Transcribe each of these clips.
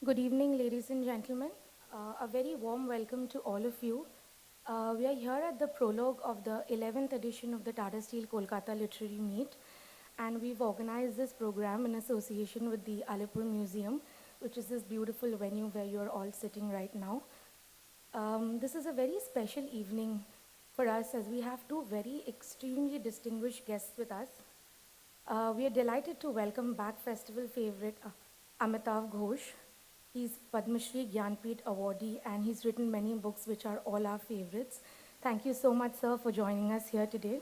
Good evening, ladies and gentlemen. A very warm welcome to all of you. We are here at the prologue of the 11th edition of the Tata Steel Kolkata Literary Meet, and we've organized this program in association with the Alipore Museum, which is this beautiful venue where you're all sitting right now. This is a very special evening for us as we have two very extremely distinguished guests with us. We are delighted to welcome back festival favorite Amitav Ghosh. He's Padma Shri Gyanpith awardee and he's written many books which are all our favorites. Thank you so much, sir, for joining us here today.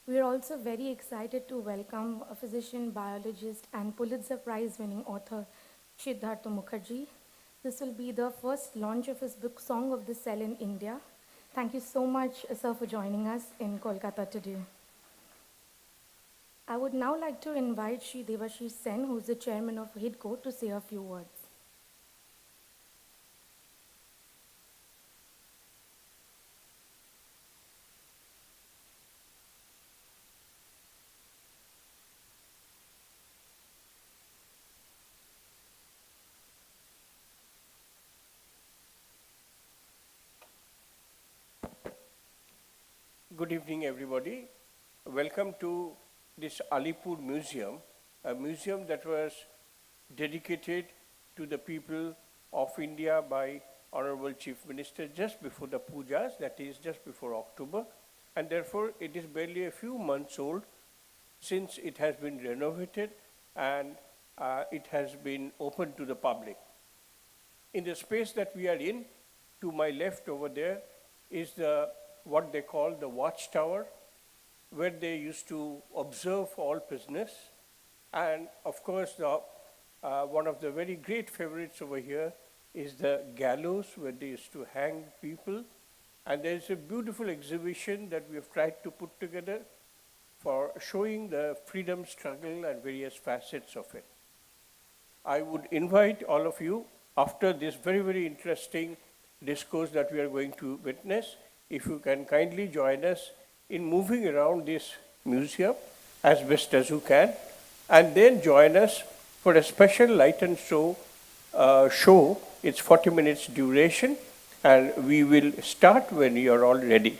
We are also very excited to welcome a physician, biologist, and Pulitzer Prize-winning author, Siddhartha Mukherjee. This will be the first launch of his book, Song of the Cell in India. Thank you so much, sir, for joining us in Kolkata today. I would now like to invite Shri Devashish Sen, who is the chairman of HIDCO, to say a few words. Good evening, everybody. Welcome to this Alipore Museum, a museum that was dedicated to the people of India by Honorable Chief Minister just before the pujas, that is just before October, and therefore it is barely a few months old since it has been renovated and it has been opened to the public. In the space that we are in, to my left over there is what they call the watchtower, where they used to observe all prisoners. And of course, one of the very great favorites over here is the gallows, where they used to hang people. And there is a beautiful exhibition that we have tried to put together for showing the freedom struggle and various facets of it. I would invite all of you, after this very, very interesting discourse that we are going to witness, if you can kindly join us in moving around this museum as best as you can, and then join us for a special light and show. It's 40 minutes duration, and we will start when you are all ready.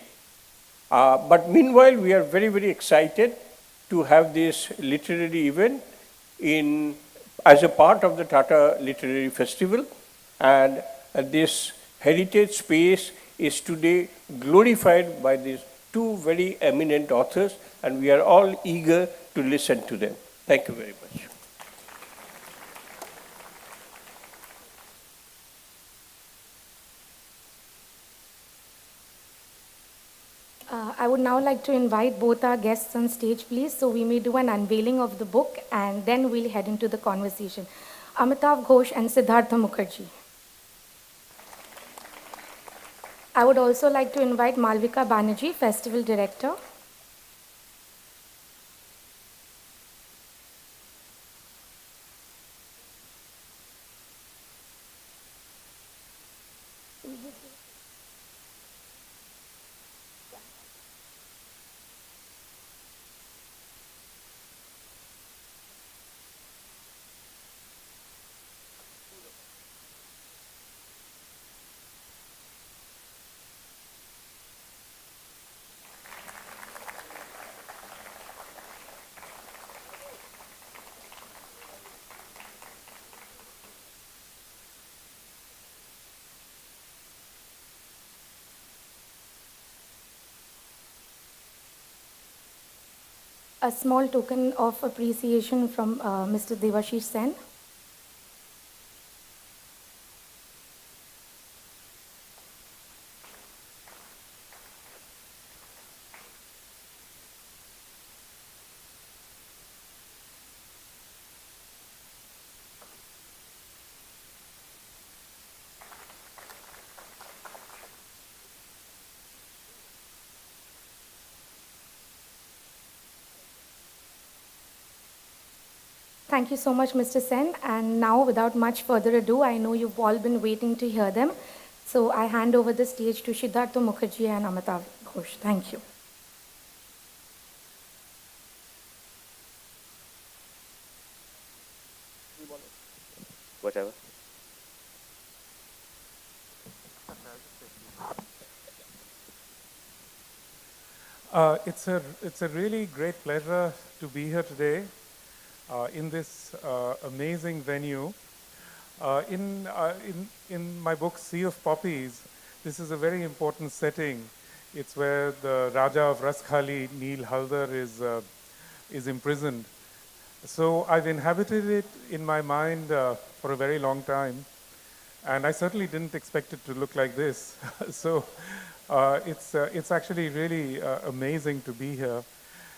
But meanwhile, we are very, very excited to have this literary event as a part of the Tata Literary Festival, and this heritage space is today glorified by these two very eminent authors, and we are all eager to listen to them. Thank you very much. I would now like to invite both our guests on stage, please, so we may do an unveiling of the book and then we'll head into the conversation. Amitav Ghosh and Siddhartha Mukherjee. I would also like to invite Malvika Banerjee, Festival Director. A small token of appreciation from Mr. Devashish Sen. Thank you so much, Mr. Sen. And now, without much further ado, I know you've all been waiting to hear them. So I hand over the stage to Siddhartha Mukherjee and Amitav Ghosh. Thank you. It's a really great pleasure to be here today in this amazing venue. In my book Sea of Poppies, this is a very important setting. It's where the Raja of Raskhali, Neel Haldar, is imprisoned. So I've inhabited it in my mind for a very long time, and I certainly didn't expect it to look like this. So it's actually really amazing to be here.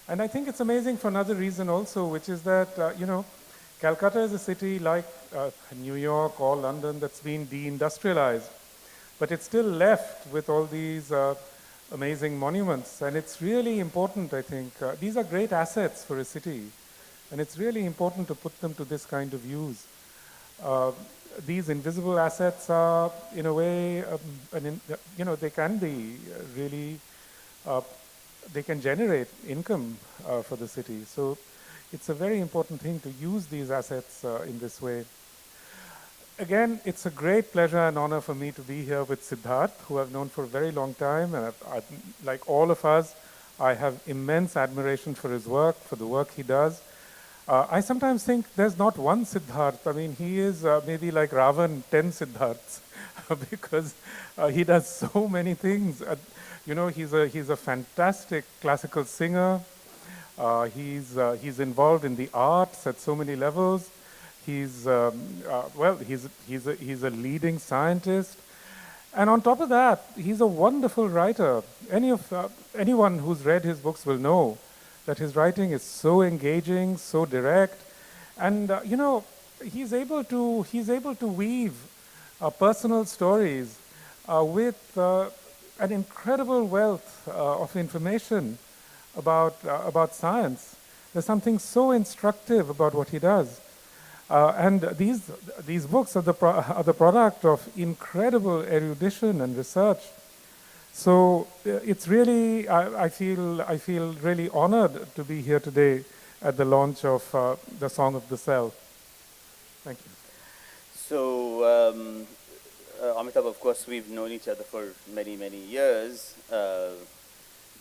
And I think it's amazing for another reason also, which is that, Calcutta is a city like New York or London that's been deindustrialized, but it's still left with all these amazing monuments. And it's really important, I think. These are great assets for a city, and it's really important to put them to this kind of use. Uh, these invisible assets are, in a way, they can be really, uh, they can generate income for the city. So it's a very important thing to use these assets in this way. Again, it's a great pleasure and honor for me to be here with Siddharth, who I've known for a very long time. And like all of us, I have immense admiration for his work, for the work he does. I sometimes think there's not one Siddharth. I mean, he is maybe like Ravan, 10 Siddharths, because he does so many things. He's a fantastic classical singer. He's involved in the arts at so many levels. He's a leading scientist. And on top of that, he's a wonderful writer. Anyone who's read his books will know that his writing is so engaging, so direct, and he's able to weave personal stories with an incredible wealth of information about science. There's something so instructive about what he does. And these books are the product of incredible erudition and research. So it's really, I feel really honored to be here today at the launch of the Song of the Cell. Thank you. So, Amitav, of course, we've known each other for many, many years.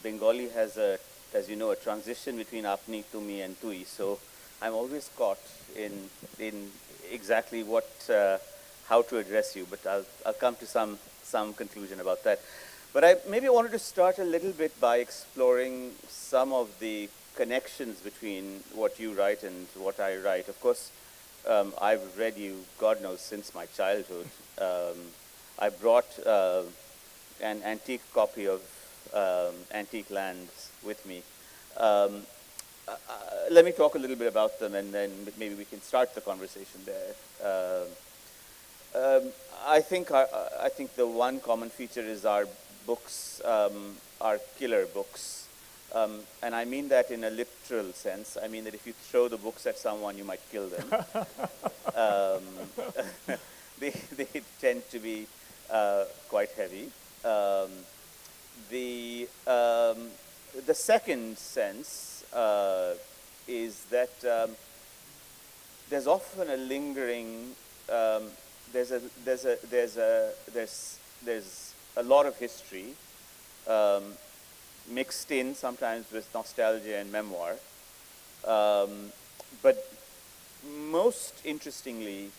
Bengali has as you know, a transition between apni, tumi, and tui. So I'm always caught in exactly how to address you. But I'll come to some conclusion about that. But I maybe wanted to start a little bit by exploring some of the connections between what you write and what I write. Of course, I've read you, God knows, since my childhood. I brought an antique copy of Antique Lands with me. Let me talk a little bit about them, and then maybe we can start the conversation there. I think the one common feature is our books are killer books. And I mean that in a literal sense. I mean that if you throw the books at someone, you might kill them. They tend to be quite heavy. The second sense is that there's often a lingering. There's a lot of history mixed in sometimes with nostalgia and memoir. But most interestingly,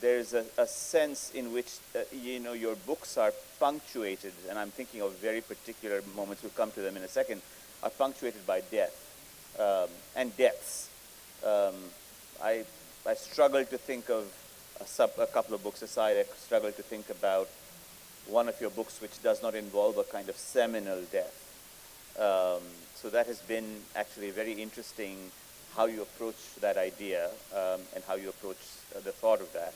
there's a sense in which your books are punctuated, and I'm thinking of very particular moments, we'll come to them in a second, are punctuated by death and deaths. I struggle to think of a couple of books aside, I struggle to think about one of your books which does not involve a kind of seminal death. So that has been actually very interesting, how you approach that idea and how you approach the thought of that.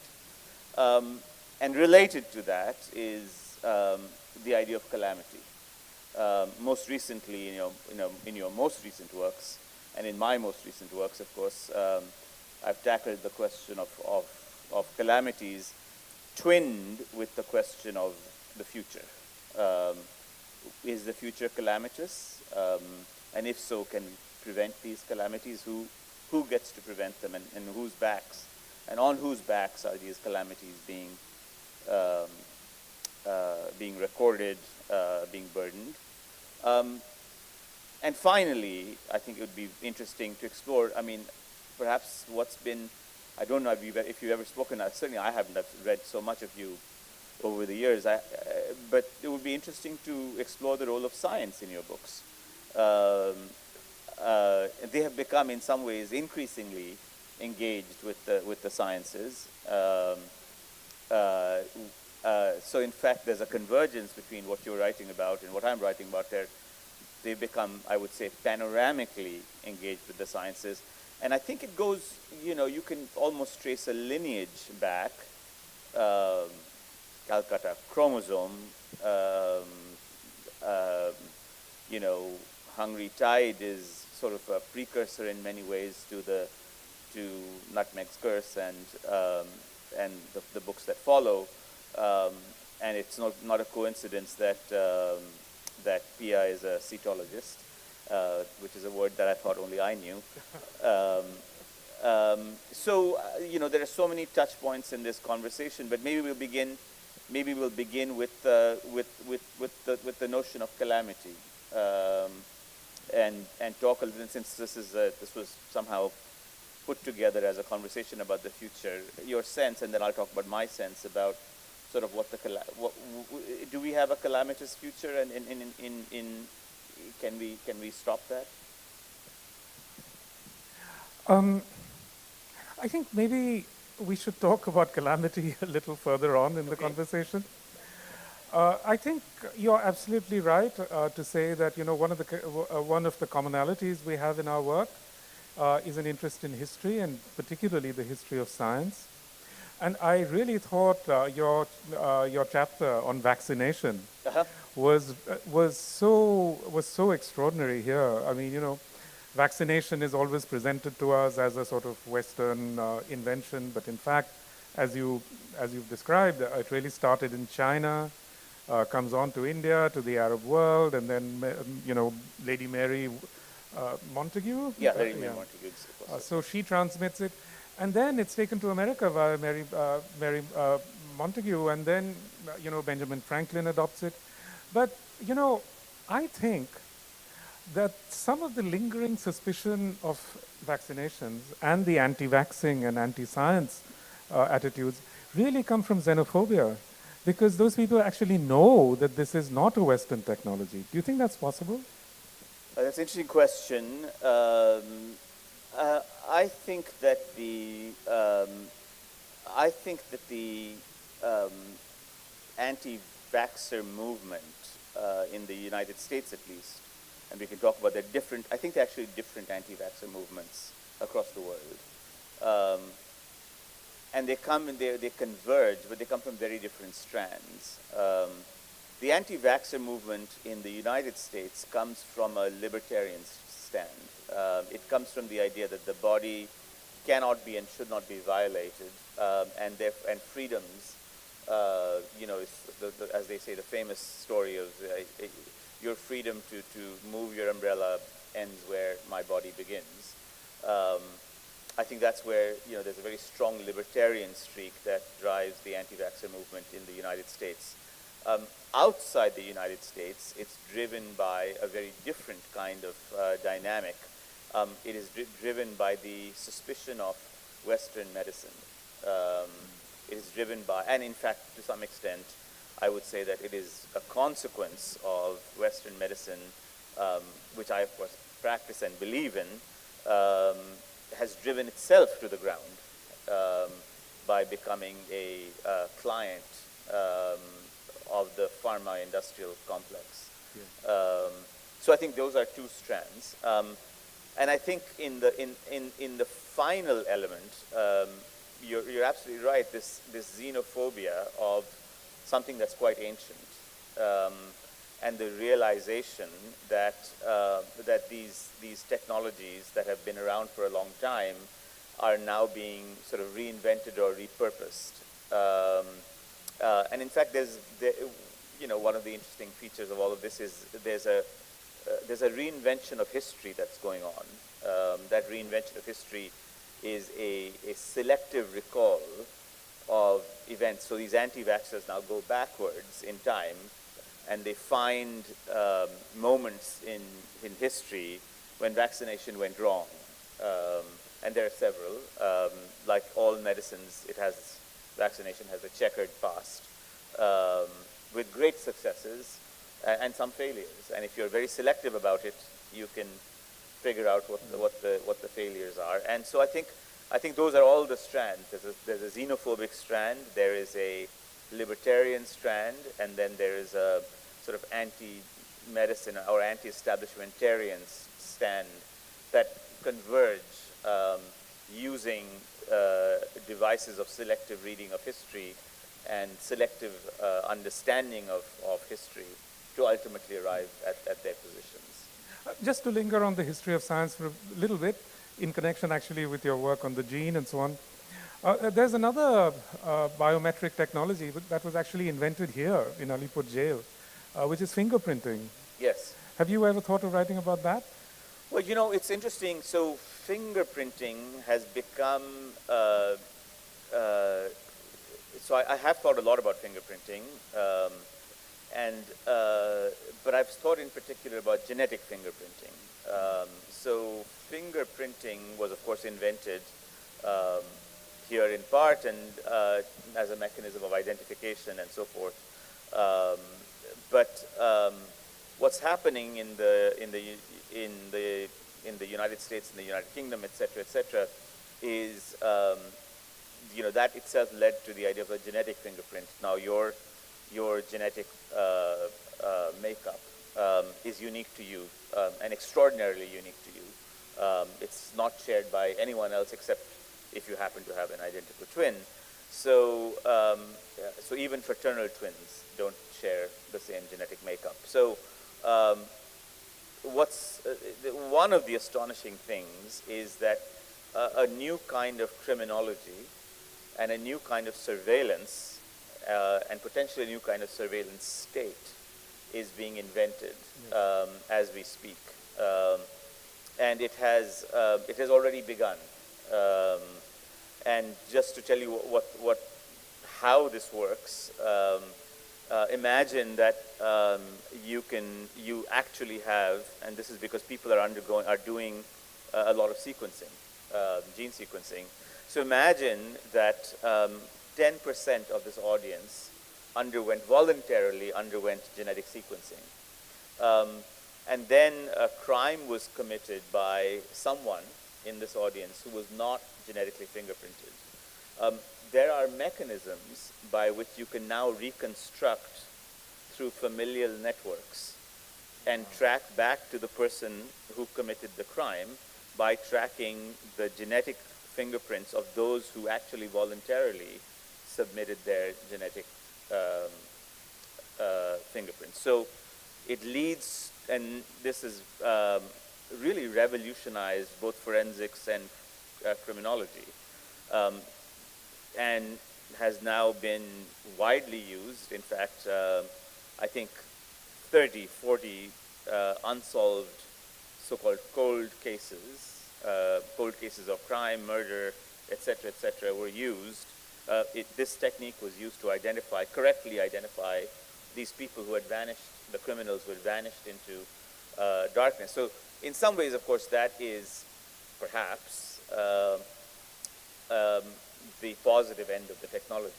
And related to that is the idea of calamity. Most recently, in your most recent works, and in my most recent works, of course, I've tackled the question of calamities twinned with the question of the future. Is the future calamitous? And if so, can we prevent these calamities? Who gets to prevent them, and whose backs? And on whose backs are these calamities being recorded, being burdened? And finally, I think it would be interesting to explore, I mean, perhaps what's been, I don't know if you've ever spoken, certainly I haven't, I've read so much of you over the years, but it would be interesting to explore the role of science in your books. They have become, in some ways, increasingly engaged with the sciences. So in fact, there's a convergence between what you're writing about and what I'm writing about there. They've become, I would say, panoramically engaged with the sciences. And I think it goes, you can almost trace a lineage back. Calcutta chromosome, Hungry Tide is sort of a precursor in many ways to Nutmeg's Curse and the books that follow. And it's not a coincidence that that Pia is a cetologist, which is a word that I thought only I knew. So there are so many touch points in this conversation, but maybe we'll begin with the notion of calamity, and talk a little, since this was somehow put together as a conversation about the future, your sense, and then I'll talk about my sense about sort of do we have a calamitous future, and can we stop that? I think maybe we should talk about calamity a little further on in the conversation. I think you're absolutely right to say that one of the commonalities we have in our work is an interest in history, and particularly the history of science. And I really thought your chapter on vaccination was so extraordinary here. I mean, vaccination is always presented to us as a sort of Western invention, but in fact, as you've described, it really started in China, comes on to India, to the Arab world, and then Lady Mary Montagu. Yeah, Lady Mary Montagu. So she transmits it. And then it's taken to America via Mary Montagu, and then, Benjamin Franklin adopts it. But, I think that some of the lingering suspicion of vaccinations and the anti-vaxxing and anti-science attitudes really come from xenophobia, because those people actually know that this is not a Western technology. Do you think that's possible? That's an interesting question. I think that the anti-vaxxer movement in the United States, at least, and we can talk about I think they're actually different anti-vaxxer movements across the world, and they converge, but they come from very different strands. The anti-vaxxer movement in the United States comes from a libertarian stand. It comes from the idea that the body cannot be and should not be violated, and freedoms, as they say, the famous story of your freedom to move your umbrella ends where my body begins. I think that's where there's a very strong libertarian streak that drives the anti-vaxxer movement in the United States. Outside the United States, it's driven by a very different kind of dynamic. It is driven by the suspicion of Western medicine. It is driven by, and in fact, to some extent, I would say that it is a consequence of Western medicine, which I, of course, practice and believe in, has driven itself to the ground by becoming a client of the pharma industrial complex. Yeah. So I think those are two strands. And I think in the final element, you're absolutely right. This xenophobia of something that's quite ancient, and the realization that that these technologies that have been around for a long time are now being sort of reinvented or repurposed. And in fact, one of the interesting features of all of this is there's a reinvention of history that's going on. That reinvention of history is a selective recall of events. So these anti-vaxxers now go backwards in time and they find moments in history when vaccination went wrong. And there are several. Like all medicines, vaccination has a checkered past, with great successes and some failures. And if you're very selective about it, you can figure out what the failures are. And so I think those are all the strands. There's a xenophobic strand, there is a libertarian strand, and then there is a sort of anti-medicine or anti-establishmentarian stand that converge using devices of selective reading of history and selective understanding of history to ultimately arrive at their positions. Just to linger on the history of science for a little bit, in connection actually with your work on the gene and so on, there's another biometric technology that was actually invented here in Alipore jail, which is fingerprinting. Yes. Have you ever thought of writing about that? Well, you know, it's interesting. So fingerprinting has become, so I have thought a lot about fingerprinting, but I've thought in particular about genetic fingerprinting. So fingerprinting was, of course, invented here in part and as a mechanism of identification and so forth. But what's happening in the United States, in the United Kingdom, et cetera, is you know, that itself led to the idea of a genetic fingerprint. Now your genetic makeup is unique to you and extraordinarily unique to you. It's not shared by anyone else except if you happen to have an identical twin. So, so even fraternal twins don't share the same genetic makeup. So one of the astonishing things is that a new kind of criminology and a new kind of surveillance and potentially a new kind of surveillance state is being invented as we speak. And it has already begun. And just to tell you how this works, imagine that you actually have, and this is because people are doing a lot of sequencing, gene sequencing. So imagine that 10% of this audience voluntarily underwent genetic sequencing. And then a crime was committed by someone in this audience who was not genetically fingerprinted. There are mechanisms by which you can now reconstruct through familial networks and track back to the person who committed the crime by tracking the genetic fingerprints of those who actually voluntarily submitted their genetic fingerprints. So it leads, and this is really revolutionized both forensics and criminology, and has now been widely used. In fact, I think 30, 40 unsolved so-called cold cases of crime, murder, etc., were used. This technique was used to correctly identify these people who had vanished, the criminals who had vanished into darkness. So in some ways, of course, that is perhaps the positive end of the technology.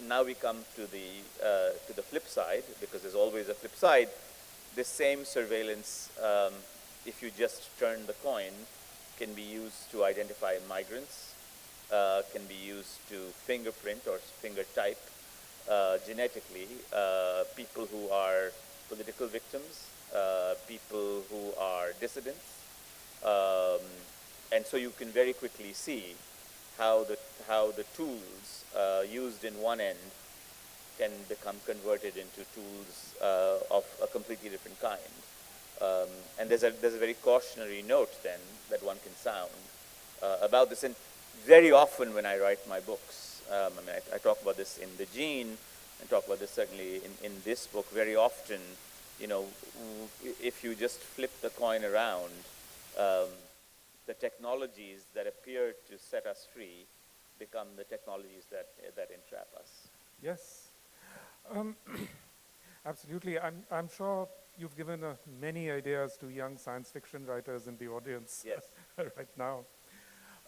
Now we come to the flip side, because there's always a flip side. This same surveillance, if you just turn the coin, can be used to identify migrants, can be used to fingerprint or finger type genetically people who are political victims, people who are dissidents, and so you can very quickly see how the tools used in one end can become converted into tools of a completely different kind. And there's a very cautionary note then that one can sound about this. And very often when I write my books, I talk about this in The Gene, and talk about this certainly in this book. Very often, you know, if you just flip the coin around, the technologies that appear to set us free become the technologies that entrap us. Yes. Absolutely. I'm sure you've given many ideas to young science fiction writers in the audience Yes. right now.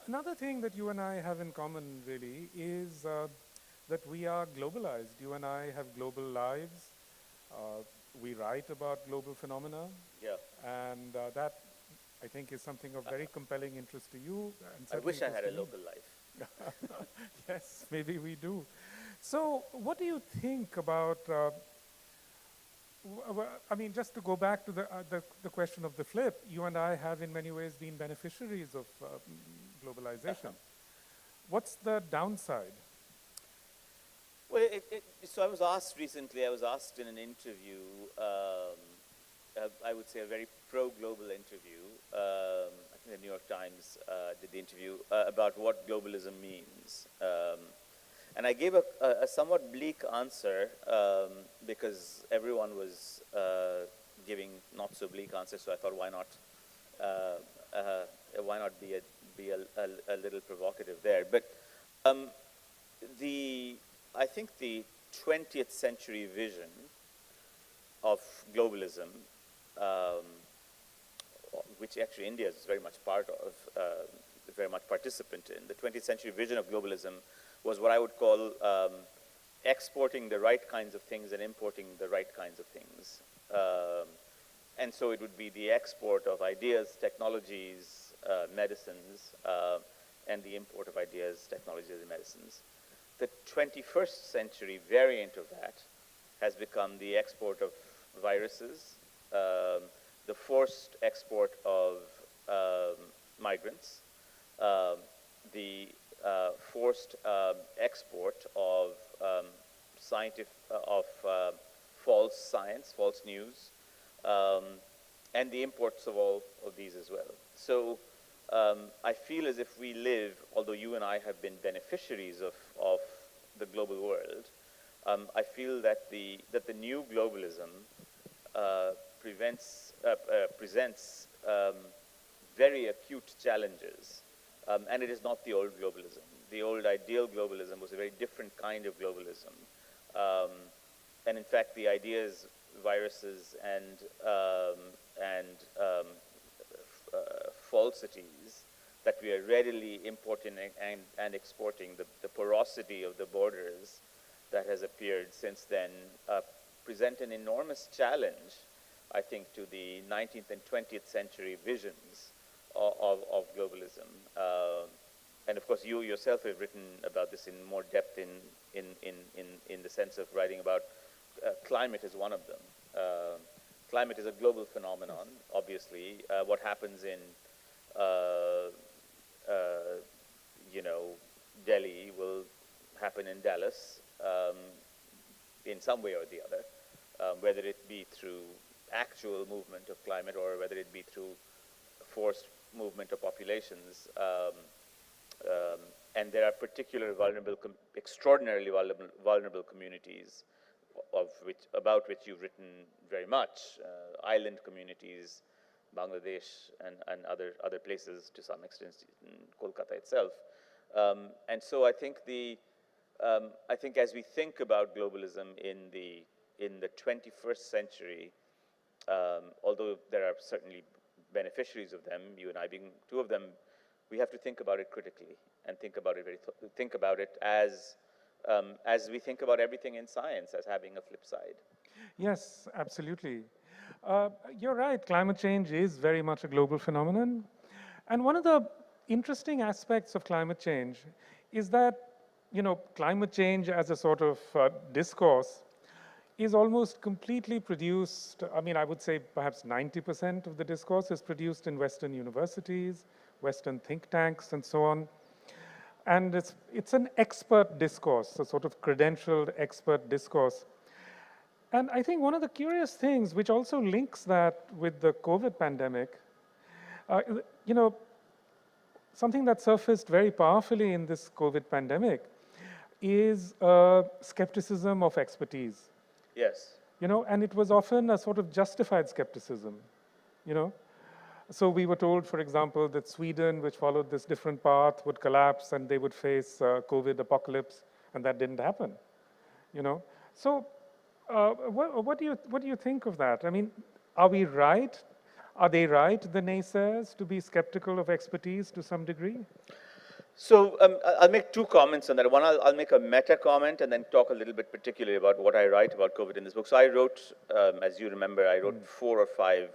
Another thing that you and I have in common, really, is that we are globalized. You and I have global lives. Uh, we write about global phenomena, Yeah. and that, I think, is something of very compelling interest to you, and I certainly wish it I is had to a me. local life. Yes, maybe we do. So, what do you think about? I mean, just to go back to the question of the flip, you and I have in many ways been beneficiaries of globalization. What's the downside? Well, so I was asked recently, I was asked in an interview, I would say a very pro-global interview, I think the New York Times did the interview, about what globalism means. And I gave a somewhat bleak answer because everyone was giving not so bleak answers, so I thought, uh, why not be a little provocative there? But um, I think the 20th century vision of globalism, um, which actually India is very much part of, very much participant in, the 20th century vision of globalism was what I would call exporting the right kinds of things and importing the right kinds of things. And so it would be the export of ideas, technologies, medicines, and the import of ideas, technologies, and medicines. The 21st century variant of that has become the export of viruses, the forced export of migrants, um, the forced export of scientific of false science, false news, um, and the imports of all of these as well. So I feel as if we live, although you and I have been beneficiaries of the global world, I feel that the new globalism presents very acute challenges, and it is not the old globalism. The old ideal globalism was a very different kind of globalism, um, and in fact, the ideas, viruses, and falsities that we are readily importing and exporting, the porosity of the borders that has appeared since then, present an enormous challenge, I think, to the 19th and 20th century visions of globalism. And of course, you yourself have written about this in more depth in the sense of writing about climate as one of them. Climate is a global phenomenon, obviously. What happens in, uh, uh, you know, Delhi will happen in Dallas in some way or the other, whether it be through actual movement of climate or whether it be through forced movement of populations. Um, and there are particular extraordinarily vulnerable communities about which you've written very much, island communities, Bangladesh and other places to some extent in Kolkata itself. And so I think as we think about globalism in the 21st century, although there are certainly beneficiaries of them, you and I being two of them, we have to think about it critically and think about it think about it as we think about everything in science as having a flip side. Yes, absolutely. You're right, climate change is very much a global phenomenon. And one of the interesting aspects of climate change is that, climate change as a sort of discourse is almost completely produced. I mean, I would say perhaps 90% of the discourse is produced in Western universities, Western think tanks, and so on. And it's an expert discourse, a sort of credentialed expert discourse. And I think one of the curious things, which also links that with the COVID pandemic, uh, you know, something that surfaced very powerfully in this COVID pandemic is skepticism of expertise. Yes. And it was often a sort of justified skepticism, you know. So we were told, for example, that Sweden, which followed this different path, would collapse and they would face COVID apocalypse, and that didn't happen, you know. So What do you think of that? I mean, are we right? Are they right, the naysayers, to be skeptical of expertise to some degree? So I'll make two comments on that. One, I'll make a meta comment and then talk a little bit particularly about what I write about COVID in this book. So I wrote, as you remember, I wrote 4 or 5,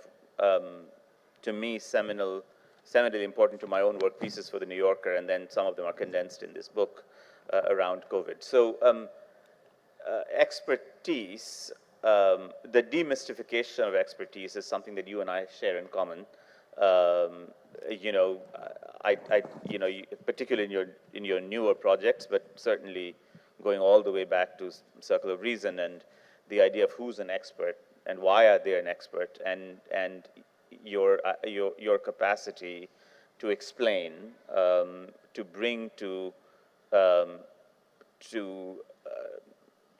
to me, seminally important to my own work pieces for the New Yorker, and then some of them are condensed in this book around COVID. So expertise, the demystification of expertise is something that you and I share in common. You know, you know, particularly in your newer projects, but certainly going all the way back to Circle of Reason and the idea of who's an expert and why are they an expert, and your capacity to explain, to bring to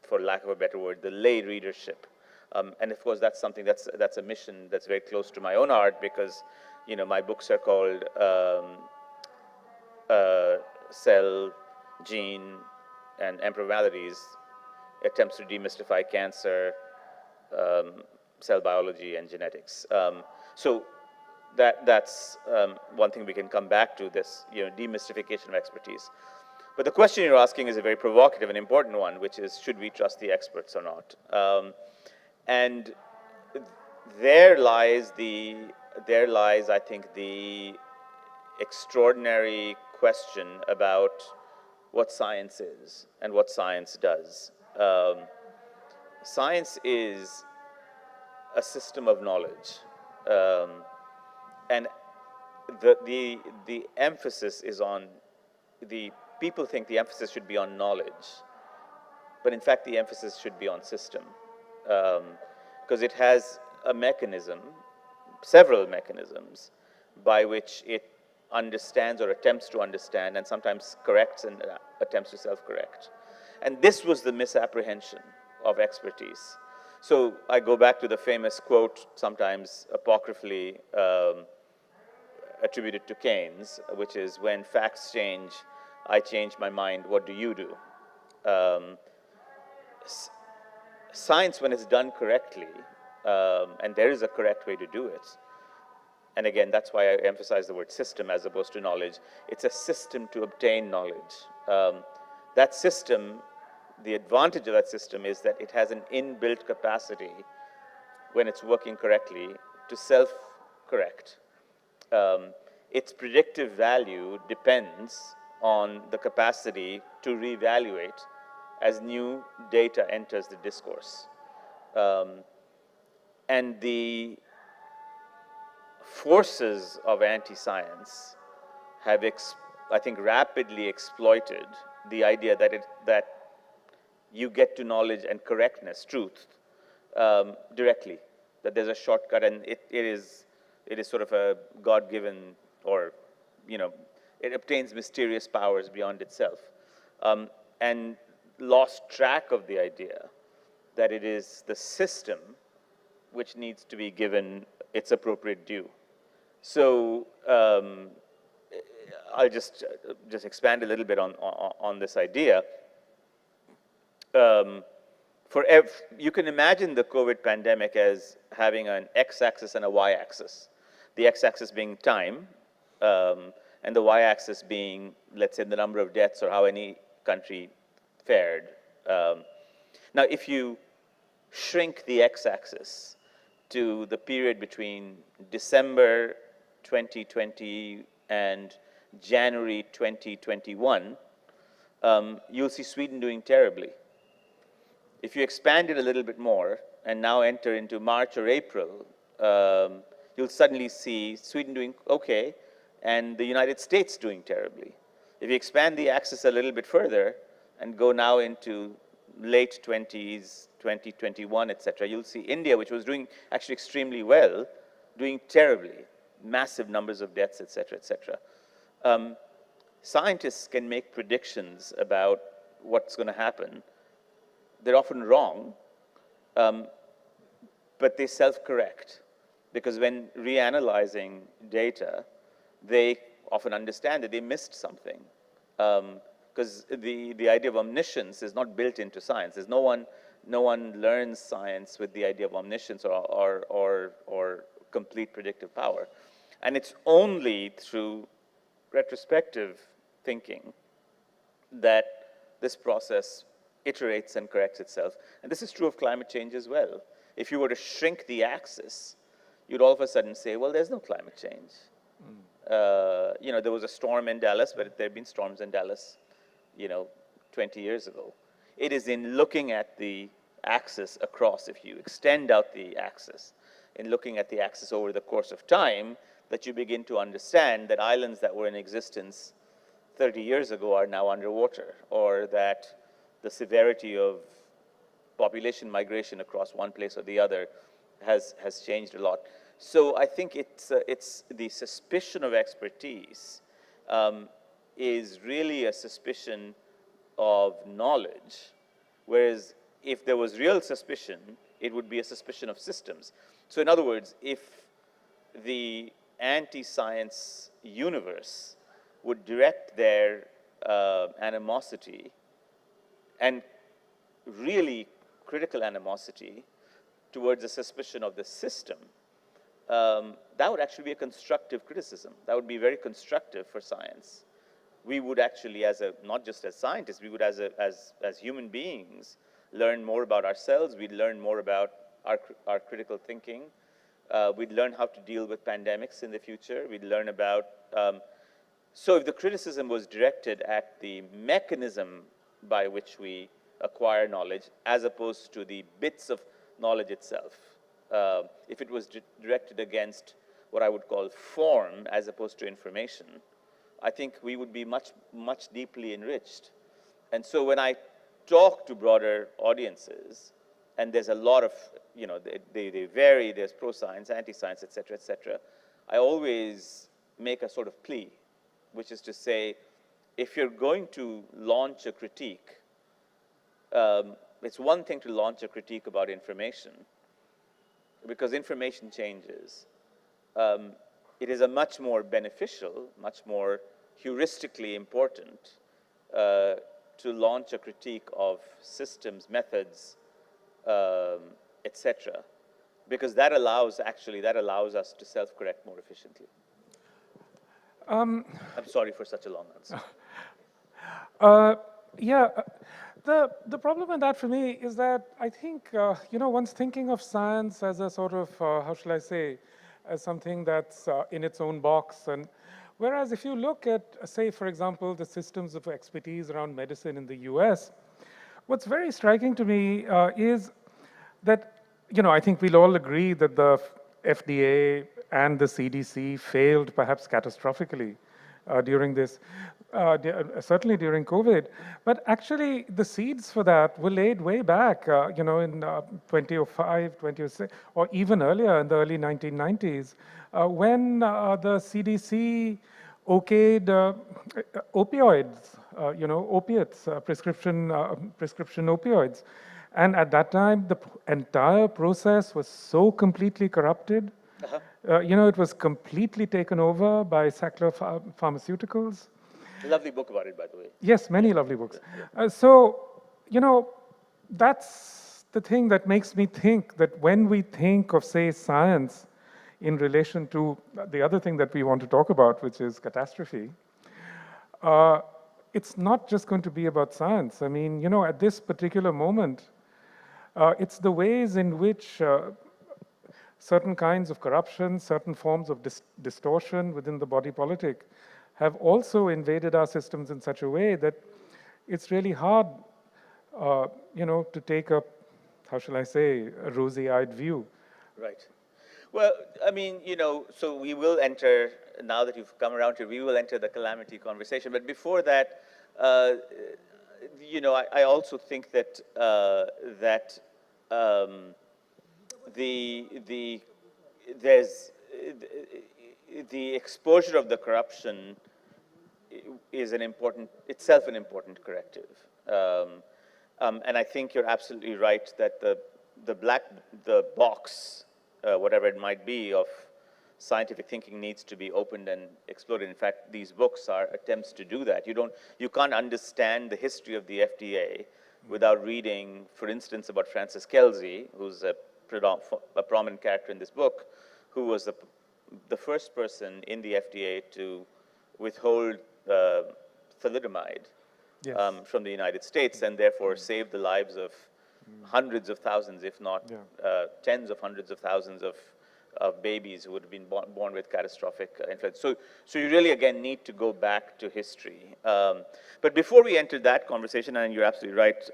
for lack of a better word, the lay readership. And of course, that's something that's a mission that's very close to my own heart, because, you know, my books are called Cell, Gene, and Emperor Maladies, attempts to demystify cancer, cell biology, and genetics. So that's one thing we can come back to, this, you know, demystification of expertise. But the question you're asking is a very provocative and important one, which is, should we trust the experts or not? And there lies, I think, the extraordinary question about what science is and what science does. Science is a system of knowledge, and the emphasis is on people think the emphasis should be on knowledge, but in fact the emphasis should be on system, because it has a mechanism, several mechanisms, by which it understands or attempts to understand, and sometimes corrects and attempts to self-correct. And this was the misapprehension of expertise. So I go back to the famous quote, sometimes apocryphally attributed to Keynes, which is, when facts change, I change my mind, what do you do? Science, when it's done correctly, and there is a correct way to do it, and again, that's why I emphasize the word system as opposed to knowledge, it's a system to obtain knowledge. That system, the advantage of that system is that it has an inbuilt capacity, when it's working correctly, to self-correct. Its predictive value depends on the capacity to reevaluate as new data enters the discourse. And the forces of anti-science have, I think, rapidly exploited the idea that you get to knowledge and correctness, truth, directly, that there's a shortcut, and it is sort of a God-given, or, you know, it obtains mysterious powers beyond itself, and lost track of the idea that it is the system which needs to be given its appropriate due. So I'll just expand a little bit on this idea. You can imagine the COVID pandemic as having an x-axis and a y-axis. The x-axis being time, and the y-axis being, let's say, the number of deaths or how any country fared. Now, if you shrink the x-axis to the period between December 2020 and January 2021, you'll see Sweden doing terribly. If you expand it a little bit more and now enter into March or April, you'll suddenly see Sweden doing okay and the United States doing terribly. If you expand the axis a little bit further and go now into late 20s, 2021, et cetera, you'll see India, which was doing actually extremely well, doing terribly, massive numbers of deaths, et cetera, et cetera. Scientists can make predictions about what's going to happen. They're often wrong, but they self-correct, because when reanalyzing data, they often understand that they missed something, because the idea of omniscience is not built into science. There's no one no one learns science with the idea of omniscience or complete predictive power. And it's only through retrospective thinking that this process iterates and corrects itself. And this is true of climate change as well. If you were to shrink the axis, you'd all of a sudden say, well, there's no climate change. There was a storm in Dallas, but there have been storms in Dallas, 20 years ago. It is in looking at the axis across, if you extend out the axis, in looking at the axis over the course of time, that you begin to understand that islands that were in existence 30 years ago are now underwater, or that the severity of population migration across one place or the other has changed a lot. So I think it's the suspicion of expertise is really a suspicion of knowledge, whereas if there was real suspicion, it would be a suspicion of systems. So in other words, if the anti-science universe would direct their animosity, and really critical animosity, towards a suspicion of the system, that would actually be a constructive criticism. That would be very constructive for science. We would actually, not just as scientists, we would as human beings learn more about ourselves. We'd learn more about our critical thinking. We'd learn how to deal with pandemics in the future. We'd learn about, so if the criticism was directed at the mechanism by which we acquire knowledge, as opposed to the bits of knowledge itself, if it was directed against what I would call form as opposed to information, I think we would be much, much deeply enriched. And so when I talk to broader audiences, and there's a lot of, they vary, there's pro-science, anti-science, et cetera, I always make a sort of plea, which is to say, if you're going to launch a critique, it's one thing to launch a critique about information, because information changes. It is a much more beneficial, much more heuristically important to launch a critique of systems, methods, et cetera, because that allows us to self-correct more efficiently. I'm sorry for such a long answer. Yeah, the problem with that for me is that I think, one's thinking of science as a sort of, how shall I say, as something that's in its own box. And whereas if you look at, say, for example, the systems of expertise around medicine in the US, what's very striking to me is that, I think we'll all agree that the FDA and the CDC failed perhaps catastrophically during this, certainly during COVID. But actually, the seeds for that were laid way back, in 2005, 2006, or even earlier in the early 1990s, when the CDC okayed opioids, opiates, prescription opioids. And at that time, the entire process was so completely corrupted. It was completely taken over by Sackler Pharmaceuticals. Lovely book about it, by the way. Yes, many lovely books. So, that's the thing that makes me think that when we think of, say, science in relation to the other thing that we want to talk about, which is catastrophe, it's not just going to be about science. I mean, at this particular moment, it's the ways in which certain kinds of corruption, certain forms of distortion within the body politic have also invaded our systems in such a way that it's really hard, to take a, how shall I say, a rosy-eyed view. Right. Well, I mean, so we will enter, now that you've come around here, we will enter the calamity conversation. But before that, I also think that the exposure of the corruption is itself an important corrective. And I think you're absolutely right that the box, whatever it might be, of scientific thinking needs to be opened and explored. In fact, these books are attempts to do that. You can't understand the history of the FDA without reading, for instance, about Francis Kelsey, who's a prominent character in this book, who was the first person in the FDA to withhold thalidomide Yes. from the United States, and therefore saved the lives of hundreds of thousands, if not tens of hundreds of thousands of babies who would have been born with catastrophic influenza. So you really, again, need to go back to history. But before we enter that conversation, and you're absolutely right,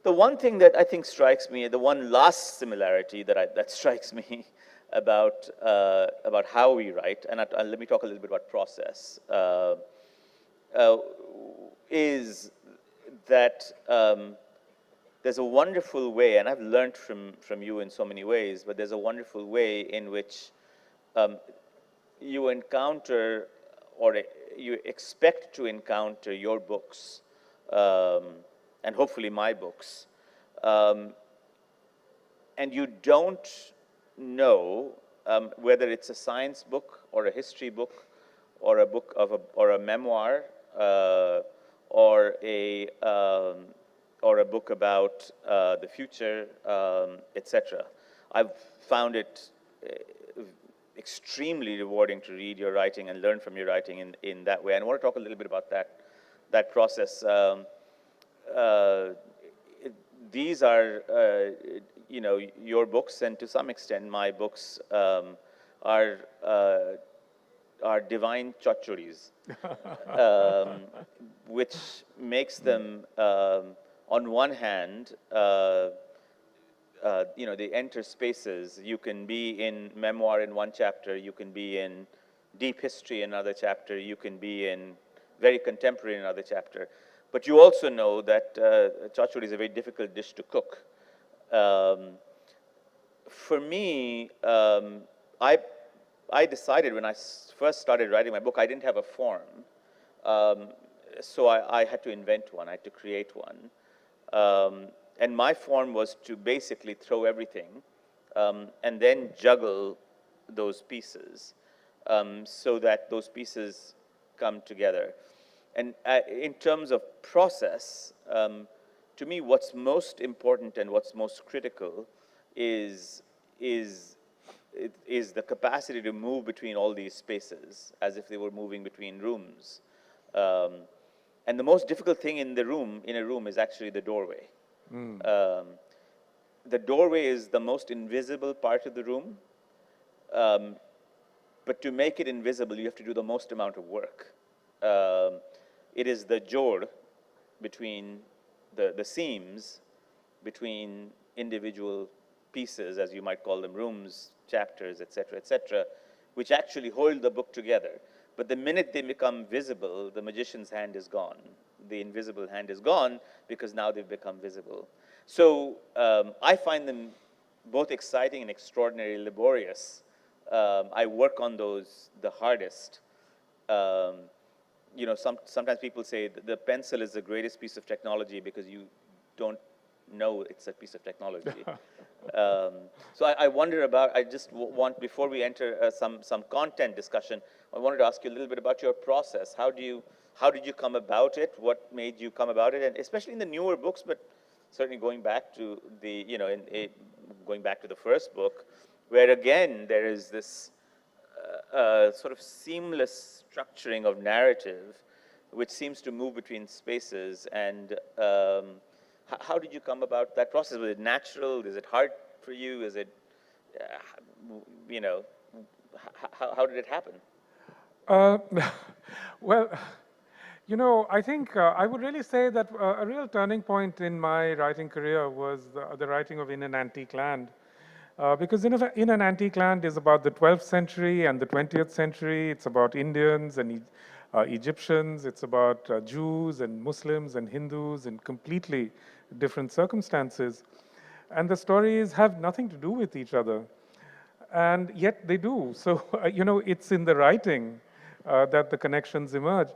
the one thing that I think strikes me, the one last similarity that strikes me about how we write, and let me talk a little bit about process, is that there's a wonderful way, and I've learned from you in so many ways, but there's a wonderful way in which you encounter, or you expect to encounter your books, and hopefully my books, and you don't know whether it's a science book or a history book or a book or a memoir or a book about the future, etc. I've found it extremely rewarding to read your writing and learn from your writing in that way. And I want to talk a little bit about that process. These are, your books, and to some extent my books are divine chochuris, which makes them, on one hand, they enter spaces. You can be in memoir in one chapter, you can be in deep history in another chapter, you can be in very contemporary in another chapter. But you also know that chachuri is a very difficult dish to cook. For me, I decided when I first started writing my book, I didn't have a form. So I had to invent one, I had to create one. And my form was to basically throw everything and then juggle those pieces so that those pieces come together. And in terms of process, to me, what's most important and what's most critical is the capacity to move between all these spaces as if they were moving between rooms. And the most difficult thing in a room is actually the doorway. The doorway is the most invisible part of the room, but to make it invisible, you have to do the most amount of work. It is the jod between the seams between individual pieces, as you might call them, rooms, chapters, etc., which actually hold the book together. But the minute they become visible, the magician's hand is gone. The invisible hand is gone because now they've become visible. So I find them both exciting and extraordinarily laborious. I work on those the hardest. Sometimes people say the pencil is the greatest piece of technology because you don't know it's a piece of technology. So I wonder about, I just want, before we enter some content discussion, I wanted to ask you a little bit about your process. How did you come about it? What made you come about it? And especially in the newer books, but certainly going back to going back to the first book, where again there is this sort of seamless structuring of narrative, which seems to move between spaces. And how did you come about that process? Was it natural? Is it hard for you? Is it, how did it happen? Well, I think I would really say that a real turning point in my writing career was the writing of In an Antique Land. Because In an Antique Land is about the 12th century and the 20th century. It's about Indians and Egyptians. It's about Jews and Muslims and Hindus in completely different circumstances. And the stories have nothing to do with each other. And yet they do. So, it's in the writing that the connections emerge.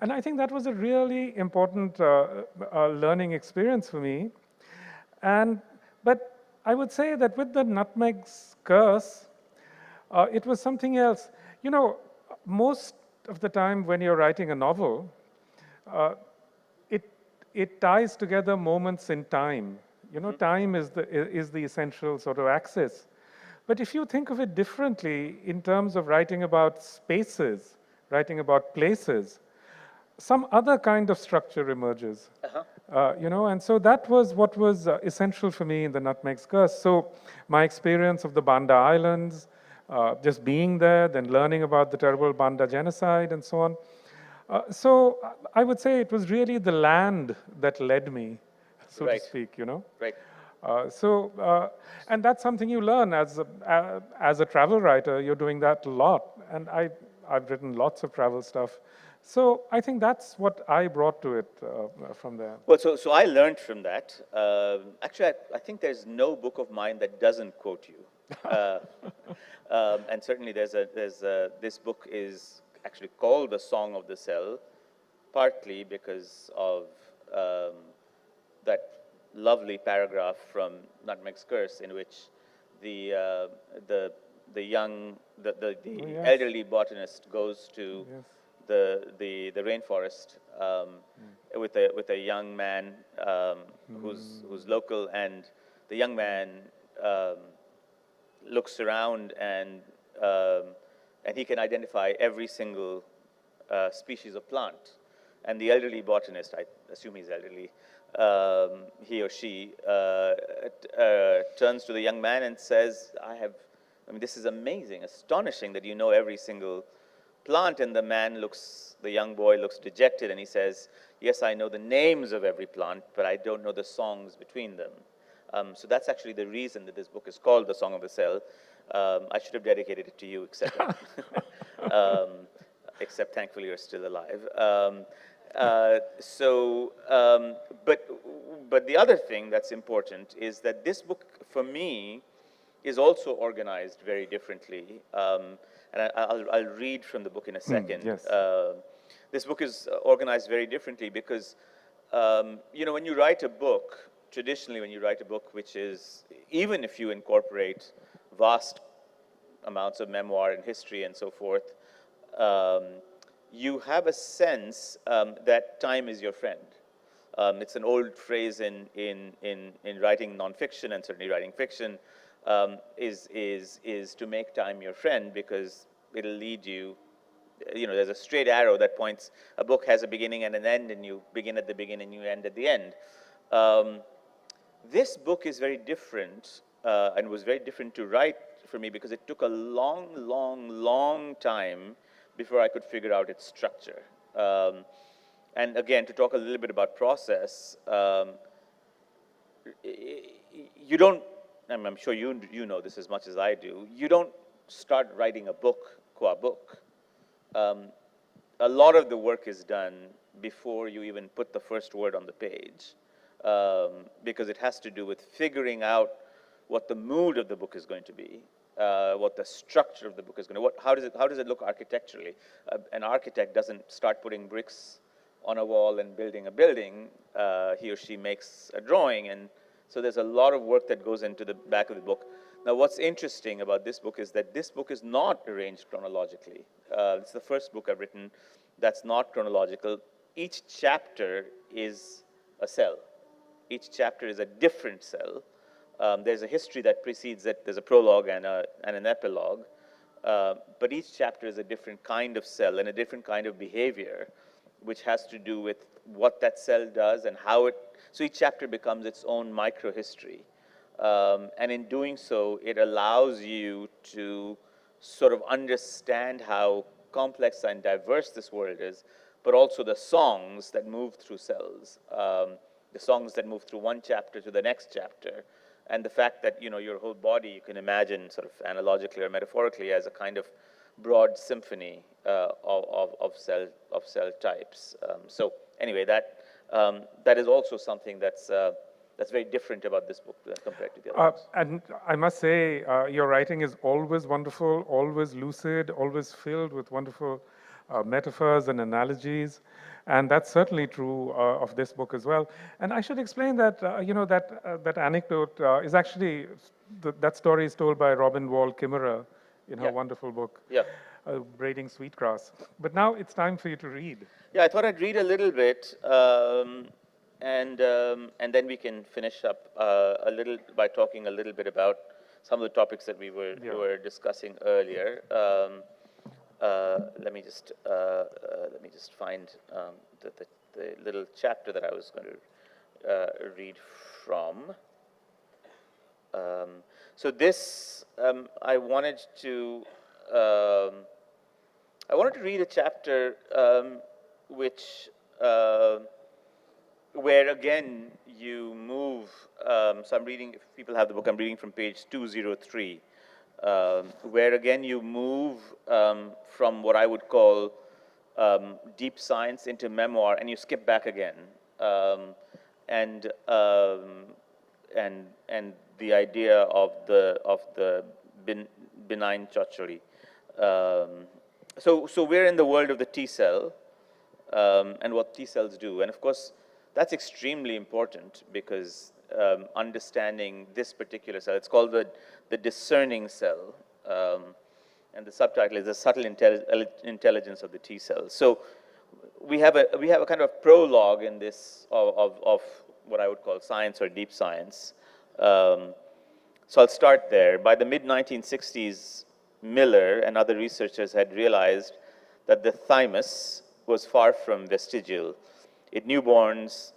And I think that was a really important learning experience for me. But I would say that with the nutmeg's curse, it was something else. Most of the time when you're writing a novel, it it ties together moments in time. You know, time is the essential sort of axis. But if you think of it differently in terms of writing about spaces, writing about places, some other kind of structure emerges. You know, and so that was what was essential for me in the Nutmeg's Curse. So my experience of the Banda Islands, just being there, then learning about the terrible Banda genocide and so on. So I would say it was really the land that led me, so to speak, you know. Right. And that's something you learn as a travel writer. You're doing that a lot, and I've written lots of travel stuff. So I think that's what I brought to it from there. Well, so I learned from that. Actually, I think there's no book of mine that doesn't quote you. And certainly this book is actually called The Song of the Cell, partly because of that lovely paragraph from Nutmeg's Curse in which the elderly botanist goes to the rainforest with a young man who's local, and the young man looks around and he can identify every single species of plant. And the elderly botanist, I assume he's elderly, he or she turns to the young man and says, I mean, this is amazing, astonishing that you know every single plant. And the young boy looks dejected, and he says, yes, I know the names of every plant, but I don't know the songs between them. So that's actually the reason that this book is called The Song of the Cell. I should have dedicated it to you, except except thankfully you're still alive. But the other thing that's important is that this book, for me, is also organized very differently. And I'll read from the book in a second. Yes. This book is organized very differently because, you know, when you write a book, traditionally when you write a book, which is, even if you incorporate vast amounts of memoir and history and so forth, you have a sense that time is your friend. It's an old phrase in writing nonfiction, and certainly writing fiction, is to make time your friend, because it'll lead you, you know, there's a straight arrow that points, a book has a beginning and an end, and you begin at the beginning, you end at the end. This book is very different, and was very different to write for me, because it took a long, long, long time before I could figure out its structure. And again, to talk a little bit about process, you don't, I'm sure you know this as much as I do, you don't start writing a book qua book. A lot of the work is done before you even put the first word on the page, because it has to do with figuring out what the mood of the book is going to be, what the structure of the book is going to, how does it look architecturally? An architect doesn't start putting bricks on a wall and building a building. He or she makes a drawing, and so there's a lot of work that goes into the back of the book. Now, what's interesting about this book is that this book is not arranged chronologically. It's the first book I've written that's not chronological. Each chapter is a cell. Each chapter is a different cell. There's a history that precedes it. There's a prologue and an epilogue. But each chapter is a different kind of cell and a different kind of behavior, which has to do with what that cell does and how it, so each chapter becomes its own micro-history. And in doing so, it allows you to sort of understand how complex and diverse this world is, but also the songs that move through cells, the songs that move through one chapter to the next chapter, and the fact that, you know, your whole body, you can imagine sort of analogically or metaphorically as a kind of broad symphony of cell types. So anyway, that is also something that's very different about this book compared to the others. And I must say, your writing is always wonderful, always lucid, always filled with wonderful metaphors and analogies. And that's certainly true of this book as well. And I should explain that, you know, that anecdote is actually, that story is told by Robin Wall Kimmerer in her wonderful book, Braiding Sweetgrass. But now it's time for you to read. Yeah, I thought I'd read a little bit. and then we can finish up a little by talking a little bit about some of the topics that we were discussing earlier. Let me just find the little chapter that I was going to read from. So this I wanted to read a chapter which where again you move. So I'm reading. If people have the book, I'm reading from page 203, where again you move from what I would call deep science into memoir, and you skip back again, and the idea of the benign chochuri. So we're in the world of the T cell and what T cells do, and of course that's extremely important because understanding this particular cell, it's called the discerning cell, and the subtitle is the subtle intelligence of the T cell. So we have a kind of prologue in this of what I would call science or deep science. So I'll start there. By the mid-1960s, Miller and other researchers had realized that the thymus was far from vestigial. In newborns,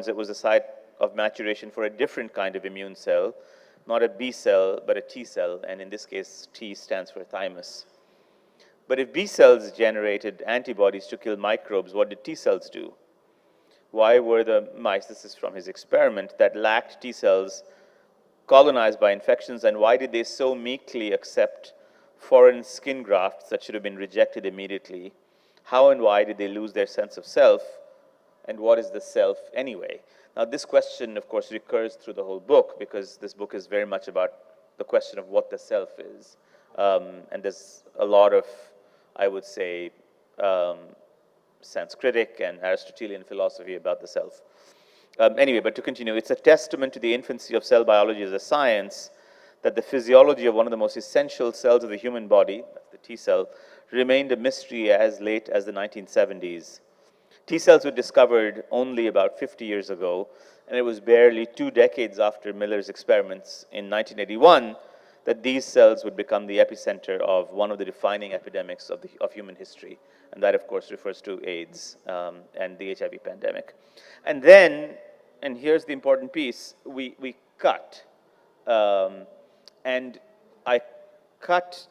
it was a site of maturation for a different kind of immune cell, not a B cell, but a T cell, and in this case, T stands for thymus. But if B cells generated antibodies to kill microbes, what did T cells do? Why were the mice, this is from his experiment, that lacked T cells colonized by infections, and why did they so meekly accept foreign skin grafts that should have been rejected immediately? How and why did they lose their sense of self? And what is the self anyway? Now, this question, of course, recurs through the whole book because this book is very much about the question of what the self is. And there's a lot of, I would say, Sanskritic and Aristotelian philosophy about the self. Anyway, but to continue, it's a testament to the infancy of cell biology as a science that the physiology of one of the most essential cells of the human body, that's the T cell, remained a mystery as late as the 1970s. T cells were discovered only about 50 years ago, and it was barely 2 decades after Miller's experiments in 1981 that these cells would become the epicenter of one of the defining epidemics of human history. And that, of course, refers to AIDS and the HIV pandemic. And then, and here's the important piece, we cut. And I cut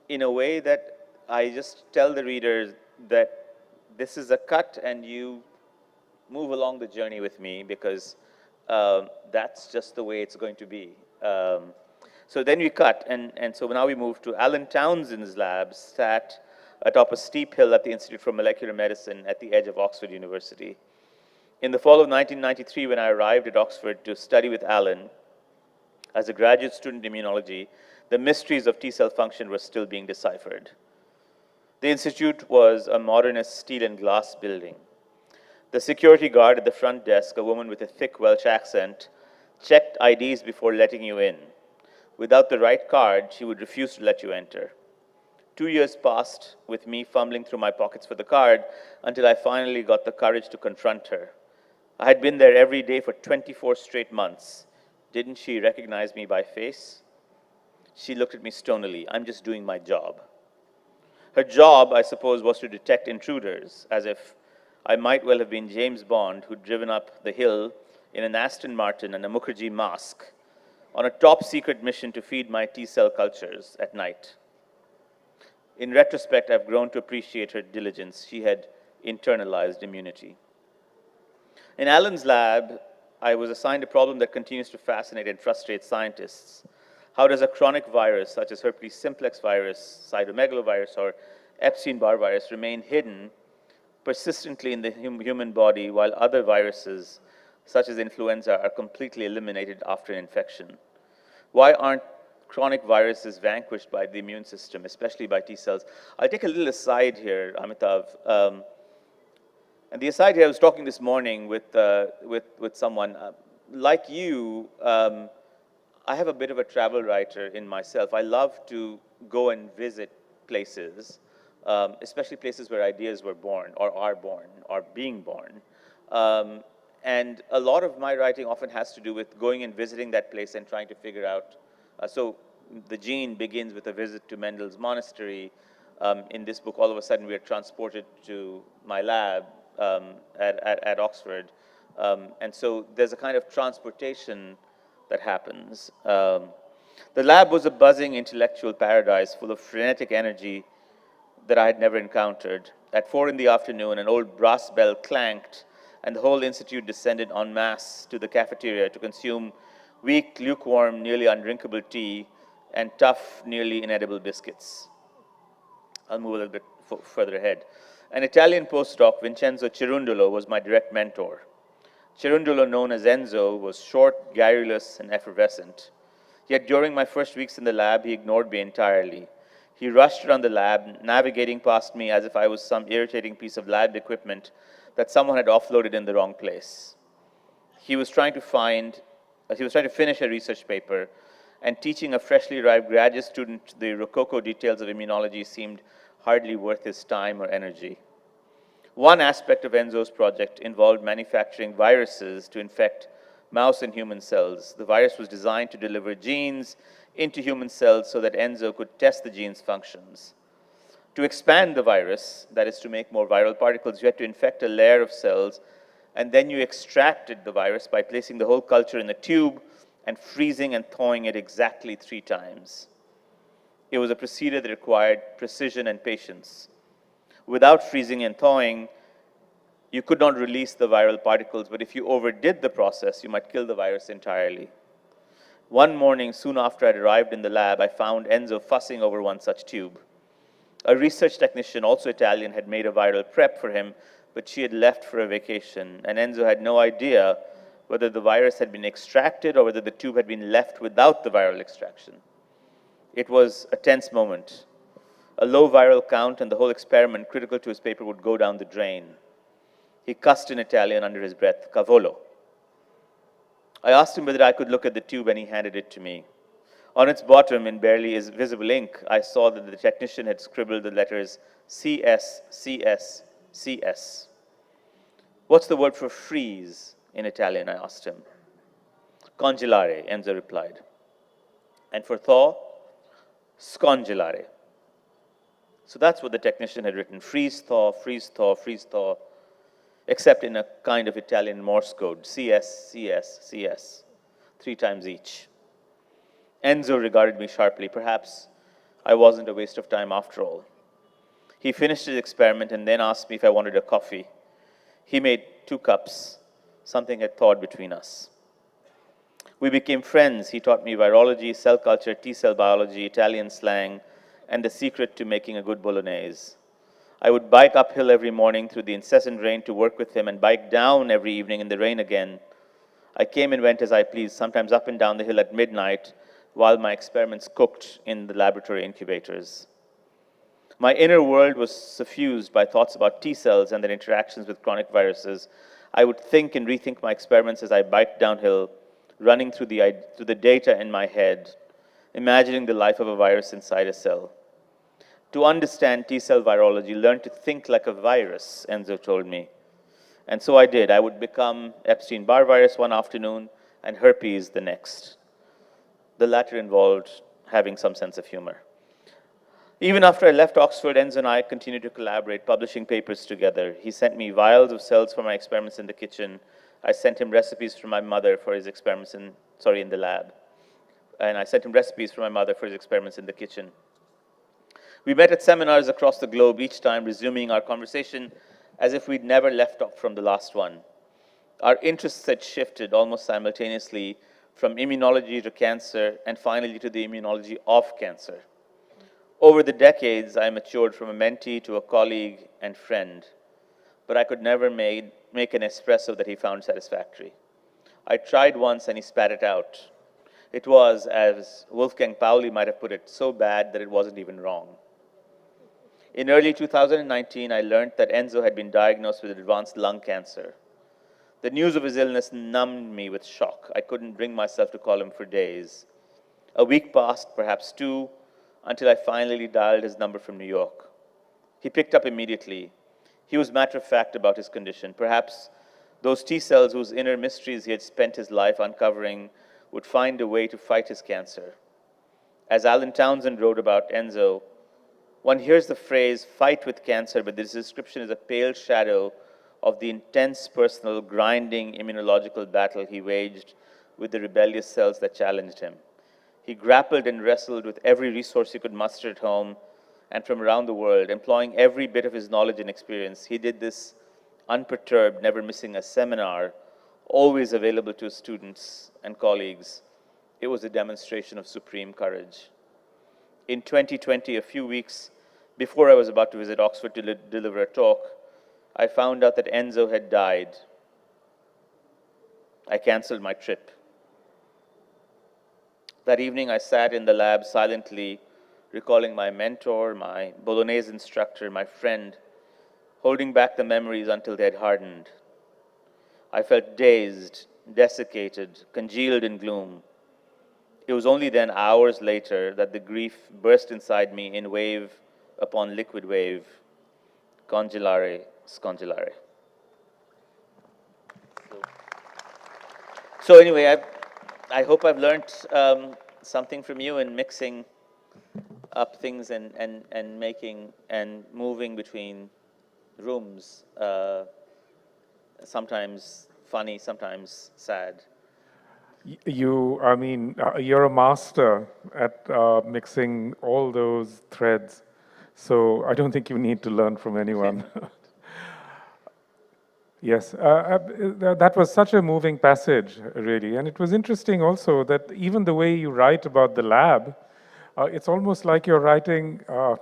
in a way that I just tell the reader that this is a cut and you move along the journey with me because that's just the way it's going to be. So then we cut, and so now we move to Alan Townsend's lab, sat atop a steep hill at the Institute for Molecular Medicine at the edge of Oxford University. In the fall of 1993, when I arrived at Oxford to study with Alan, as a graduate student in immunology, the mysteries of T cell function were still being deciphered. The institute was a modernist steel and glass building. The security guard at the front desk, a woman with a thick Welsh accent, checked IDs before letting you in. Without the right card, she would refuse to let you enter. 2 years passed with me fumbling through my pockets for the card until I finally got the courage to confront her. I had been there every day for 24 straight months. Didn't she recognize me by face? She looked at me stonily. I'm just doing my job. Her job, I suppose, was to detect intruders, as if I might well have been James Bond who'd driven up the hill in an Aston Martin and a Mukherjee mask on a top-secret mission to feed my T-cell cultures at night. In retrospect, I've grown to appreciate her diligence. She had internalized immunity. In Alan's lab, I was assigned a problem that continues to fascinate and frustrate scientists. How does a chronic virus, such as herpes simplex virus, cytomegalovirus, or Epstein-Barr virus, remain hidden persistently in the human body while other viruses, such as influenza, are completely eliminated after an infection? Why aren't chronic viruses vanquished by the immune system, especially by T cells? I'll take a little aside here, Amitav. And the aside here, I was talking this morning with someone. Like you, I have a bit of a travel writer in myself. I love to go and visit places, especially places where ideas were born or are born or being born. And a lot of my writing often has to do with going and visiting that place and trying to figure out. So the gene begins with a visit to Mendel's monastery. In this book, all of a sudden, we are transported to my lab at Oxford. And so there's a kind of transportation that happens. The lab was a buzzing intellectual paradise full of frenetic energy that I had never encountered. At 4 in the afternoon, an old brass bell clanked, and the whole institute descended en masse to the cafeteria to consume weak, lukewarm, nearly undrinkable tea and tough, nearly inedible biscuits. I'll move a little bit further ahead. An Italian postdoc, Vincenzo Cerundolo, was my direct mentor. Cerundolo, known as Enzo, was short, garrulous, and effervescent. Yet during my first weeks in the lab, he ignored me entirely. He rushed around the lab, navigating past me as if I was some irritating piece of lab equipment that someone had offloaded in the wrong place. He was trying to finish a research paper, and teaching a freshly arrived graduate student the rococo details of immunology seemed hardly worth his time or energy. One aspect of Enzo's project involved manufacturing viruses to infect mouse and human cells. The virus was designed to deliver genes into human cells so that Enzo could test the gene's functions. To expand the virus, that is to make more viral particles, you had to infect a layer of cells, and then you extracted the virus by placing the whole culture in a tube and freezing and thawing it exactly 3 times. It was a procedure that required precision and patience. Without freezing and thawing, you could not release the viral particles, but if you overdid the process, you might kill the virus entirely. One morning, soon after I'd arrived in the lab, I found Enzo fussing over one such tube. A research technician, also Italian, had made a viral prep for him, but she had left for a vacation, and Enzo had no idea whether the virus had been extracted or whether the tube had been left without the viral extraction. It was a tense moment. A low viral count and the whole experiment, critical to his paper, would go down the drain. He cussed in Italian under his breath, cavolo. I asked him whether I could look at the tube, and he handed it to me. On its bottom, in barely visible ink, I saw that the technician had scribbled the letters CS, CS, CS. What's the word for freeze in Italian? I asked him. Congelare, Enzo replied. And for thaw, scongelare. So that's what the technician had written, freeze, thaw, freeze, thaw, freeze, thaw, except in a kind of Italian Morse code, CS, CS, CS, 3 times each. Enzo regarded me sharply. Perhaps I wasn't a waste of time after all. He finished his experiment and then asked me if I wanted a coffee. He made 2 cups. Something had thawed between us. We became friends. He taught me virology, cell culture, T-cell biology, Italian slang, and the secret to making a good bolognese. I would bike uphill every morning through the incessant rain to work with him and bike down every evening in the rain again. I came and went as I pleased, sometimes up and down the hill at midnight while my experiments cooked in the laboratory incubators. My inner world was suffused by thoughts about T-cells and their interactions with chronic viruses. I would think and rethink my experiments as I biked downhill, running through the data in my head, imagining the life of a virus inside a cell. To understand T-cell virology, learn to think like a virus, Enzo told me. And so I did. I would become Epstein-Barr virus one afternoon and herpes the next. The latter involved having some sense of humor. Even after I left Oxford, Enzo and I continued to collaborate, publishing papers together. He sent me vials of cells for my experiments in the kitchen. I sent him recipes from my mother for his experiments in the lab. And I sent him recipes from my mother for his experiments in the kitchen. We met at seminars across the globe, each time resuming our conversation as if we'd never left off from the last one. Our interests had shifted almost simultaneously from immunology to cancer and finally to the immunology of cancer. Over the decades, I matured from a mentee to a colleague and friend, but I could never make an espresso that he found satisfactory. I tried once and he spat it out. It was, as Wolfgang Pauli might have put it, so bad that it wasn't even wrong. In early 2019, I learned that Enzo had been diagnosed with advanced lung cancer. The news of his illness numbed me with shock. I couldn't bring myself to call him for days. A week passed, perhaps 2, until I finally dialed his number from New York. He picked up immediately. He was matter-of-fact about his condition. Perhaps Those T cells whose inner mysteries he had spent his life uncovering would find a way to fight his cancer. As Alan Townsend wrote about Enzo, one hears the phrase, fight with cancer, but this description is a pale shadow of the intense personal, grinding immunological battle he waged with the rebellious cells that challenged him. He grappled and wrestled with every resource he could muster at home and from around the world, employing every bit of his knowledge and experience. He did this unperturbed, never missing a seminar, always available to his students and colleagues. It was a demonstration of supreme courage. In 2020, a few weeks before I was about to visit Oxford to deliver a talk, I found out that Enzo had died. I canceled my trip. That evening, I sat in the lab silently, recalling my mentor, my Bolognese instructor, my friend, holding back the memories until they had hardened. I felt dazed, desiccated, congealed in gloom. It was only then, hours later, that the grief burst inside me in wave upon liquid wave. Congelare, scongelare. So anyway, I hope I've learned something from you in mixing up things and making and moving between rooms, sometimes funny, sometimes sad. I mean, you're a master at mixing all those threads. So I don't think you need to learn from anyone. Yes, that was such a moving passage, really. And it was interesting also that even the way you write about the lab, it's almost like you're writing a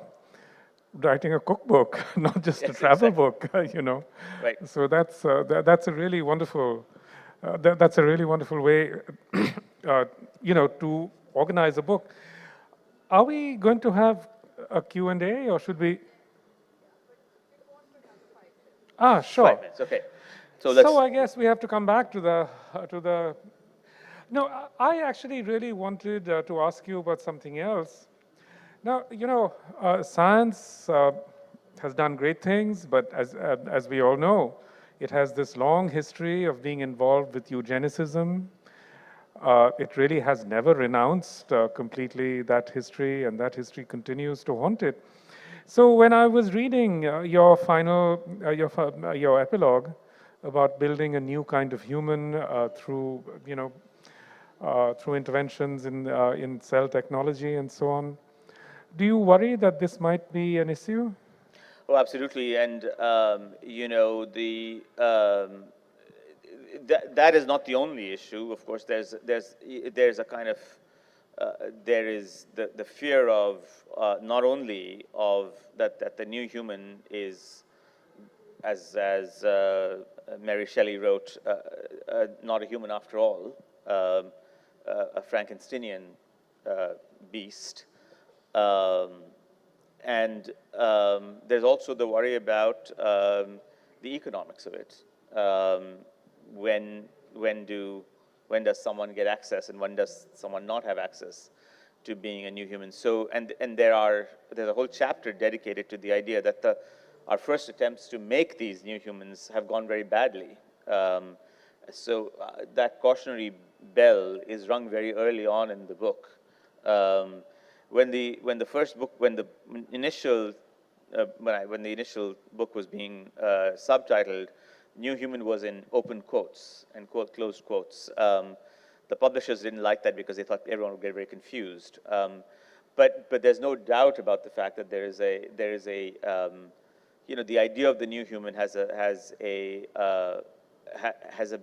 cookbook, not just a travel book, you know. Right. So that's a really wonderful that's a really wonderful way, you know, to organize a book. Are we going to have a Q&A or should we? Ah, sure. 5 minutes, okay. So I guess we have to come back to the. No, I actually really wanted to ask you about something else. Now, you know, science has done great things, but as we all know, it has this long history of being involved with eugenicism. It really has never renounced completely that history, and that history continues to haunt it. So when I was reading your your epilogue about building a new kind of human through, you know, through interventions in cell technology and so on, do you worry that this might be an issue? Oh, absolutely, and you know, that is not the only issue. Of course, there's a kind of there is the fear of not only of that the new human is, as Mary Shelley wrote, not a human after all, a Frankensteinian beast. And there's also the worry about the economics of it. When does someone get access, and when does someone not have access to being a new human? So, and there's a whole chapter dedicated to the idea that our first attempts to make these new humans have gone very badly. So that cautionary bell is rung very early on in the book. When the initial book was being subtitled, New Human was in open quotes and closed quotes. The publishers didn't like that because they thought everyone would get very confused. But there's no doubt about the fact that there is a you know, the idea of the new human has a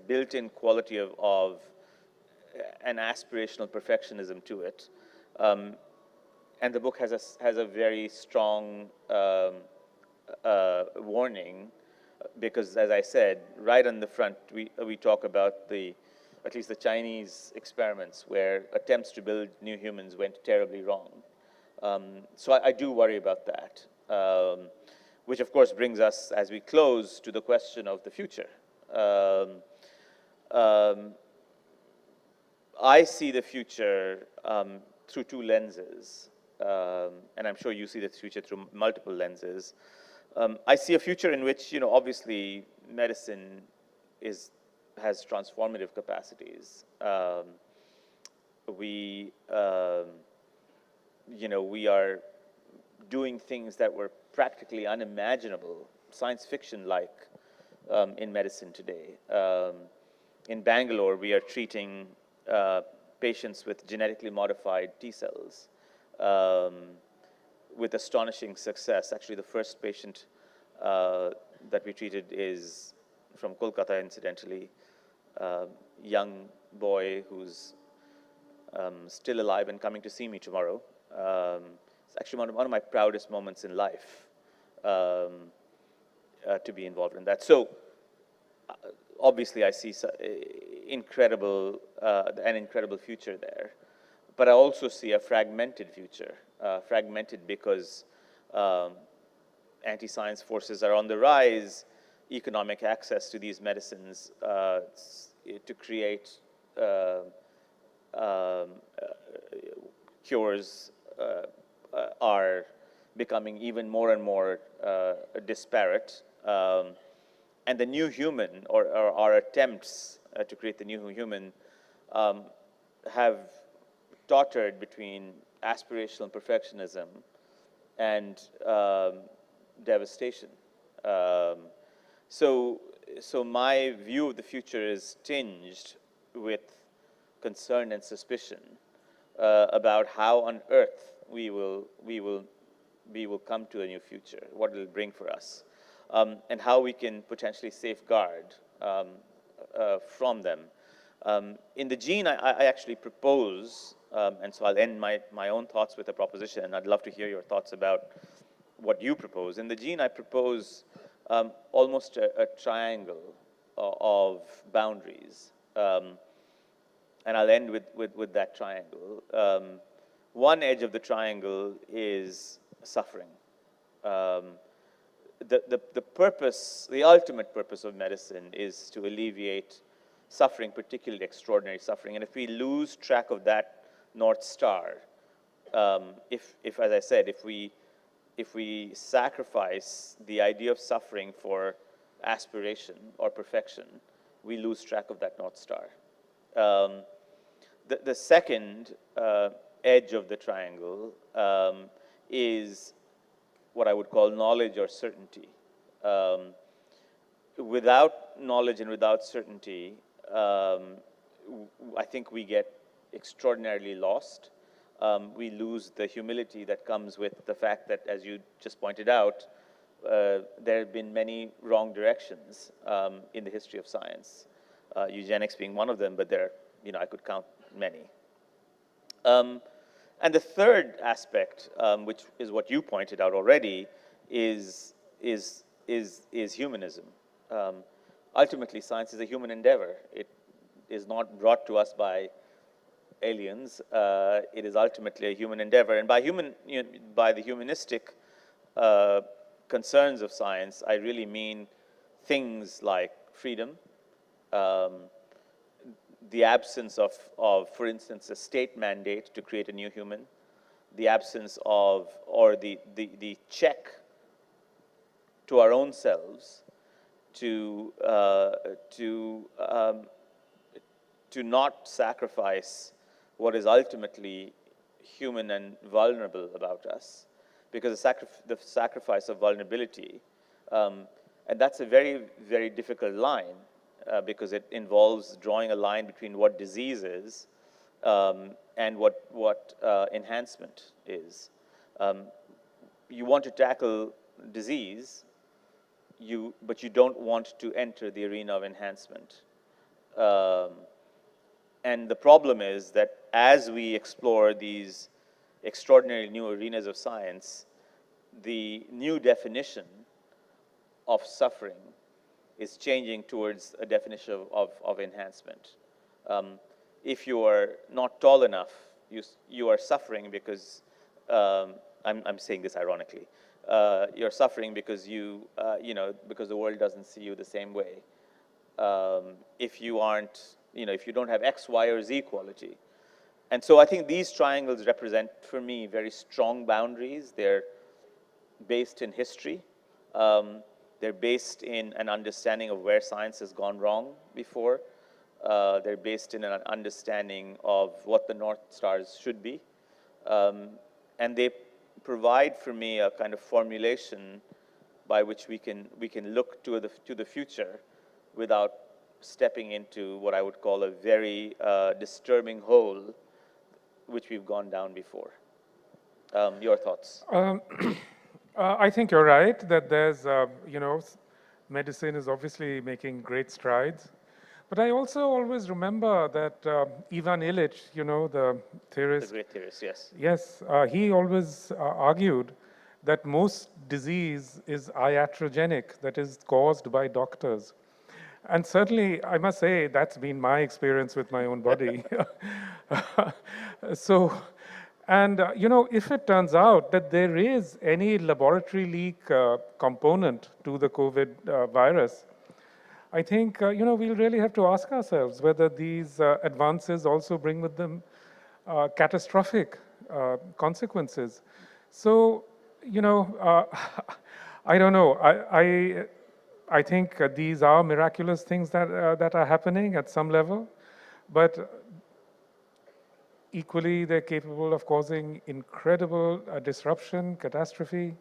built-in quality of an aspirational perfectionism to it. And the book has a very strong warning, because, as I said, right on the front, we talk about at least the Chinese experiments where attempts to build new humans went terribly wrong. So I do worry about that, which of course brings us, as we close, to the question of the future. I see the future through two lenses. And I'm sure you see the future through multiple lenses. I see a future in which, you know, obviously medicine has transformative capacities. We we are doing things that were practically unimaginable, science fiction-like, in medicine today. In Bangalore, we are treating patients with genetically modified T cells with astonishing success. Actually, the first patient that we treated is from Kolkata, incidentally, young boy who's still alive and coming to see me tomorrow. It's actually one of my proudest moments in life to be involved in that. So obviously I see an incredible future there, but I also see a fragmented future, fragmented because anti-science forces are on the rise, economic access to these medicines to create cures are becoming even more and more disparate. And the new human, or our attempts to create the new human, have tottered between aspirational perfectionism and devastation. So my view of the future is tinged with concern and suspicion about how on earth we will come to a new future, what it will bring for us, and how we can potentially safeguard from them. In the gene, I actually propose, and so I'll end my own thoughts with a proposition, and I'd love to hear your thoughts about what you propose. In the gene, I propose almost a triangle of boundaries. And I'll end with that triangle. One edge of the triangle is suffering. The purpose, the ultimate purpose of medicine is to alleviate suffering, particularly extraordinary suffering. And if we lose track of that North Star, if as I said, if we sacrifice the idea of suffering for aspiration or perfection, we lose track of that North Star. The second edge of the triangle is what I would call knowledge or certainty. Without knowledge and without certainty, I think we get extraordinarily lost. We lose the humility that comes with the fact that, as you just pointed out, there have been many wrong directions in the history of science. Eugenics being one of them, but there, I could count many. And the third aspect, which is what you pointed out already, is humanism. Ultimately, science is a human endeavor. It is not brought to us by aliens. It is ultimately a human endeavor, and by the humanistic concerns of science, I really mean things like freedom, the absence of, for instance, a state mandate to create a new human, the absence of, or the check to our own selves to not sacrifice what is ultimately human and vulnerable about us, because the sacrifice of vulnerability, and that's a very, very difficult line, because it involves drawing a line between what disease is and what enhancement is. You want to tackle disease, but you don't want to enter the arena of enhancement. And the problem is that as we explore these extraordinary new arenas of science, the new definition of suffering is changing towards a definition of enhancement. If you are not tall enough, you are suffering because, I'm saying this ironically, you're suffering because because the world doesn't see you the same way. If you aren't, if you don't have X, Y, or Z quality. And so I think these triangles represent, for me, very strong boundaries. They're based in history. They're based in an understanding of where science has gone wrong before. They're based in an understanding of what the North Stars should be. And they provide for me a kind of formulation by which we can look to the future without stepping into what I would call a very disturbing hole, which we've gone down before. Your thoughts? I think you're right that there's, medicine is obviously making great strides. But I also always remember that Ivan Illich, the theorist. The great theorist, yes. Yes, he always argued that most disease is iatrogenic, that is caused by doctors. And certainly, I must say, that's been my experience with my own body. So, and if it turns out that there is any laboratory leak component to the COVID virus, I think, we'll really have to ask ourselves whether these advances also bring with them catastrophic consequences. So, I don't know. I think these are miraculous things that are happening at some level, but equally they're capable of causing incredible disruption, catastrophe.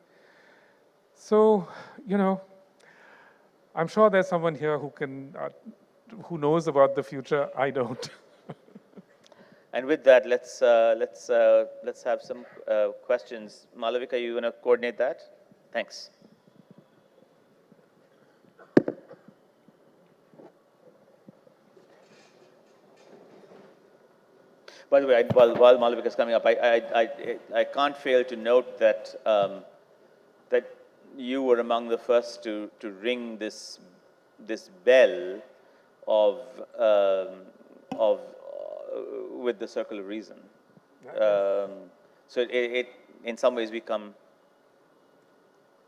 So, I'm sure there's someone here who knows about the future. I don't. And with that, let's have some questions. Malavika, you want to coordinate that? Thanks. By the way, while Malavika is coming up, I can't fail to note that that you were among the first to ring this bell of with the circle of reason. So it in some ways become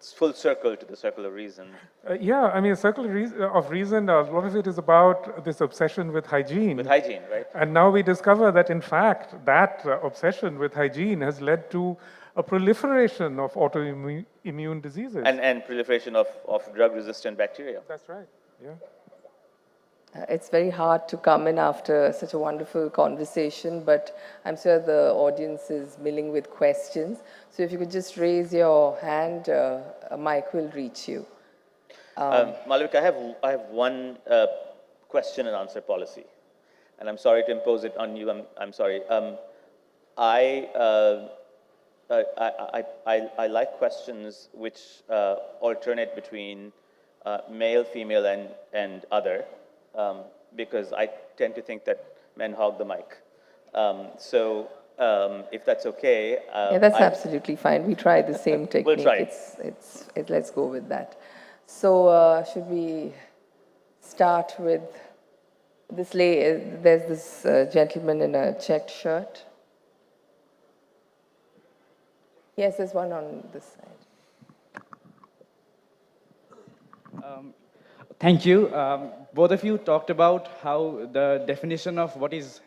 full circle to the circle of reason. Yeah, I mean, circle of reason, a lot of it is about this obsession with hygiene. With hygiene, right? And now we discover that, in fact, that obsession with hygiene has led to a proliferation of autoimmune diseases. And proliferation of drug-resistant bacteria. That's right, yeah. It's very hard to come in after such a wonderful conversation, but I'm sure the audience is milling with questions. So if you could just raise your hand, a mic will reach you. Malavika, I have one question and answer policy, and I'm sorry to impose it on you. I'm sorry. I like questions which alternate between male, female, and other. Because I tend to think that men hog the mic. So if that's okay. Yeah, that's absolutely fine. We try the same technique. We'll try. Let's go with that. So should we start with this there's this gentleman in a checked shirt. Yes, there's one on this side. Thank you. Both of you talked about how the definition of what is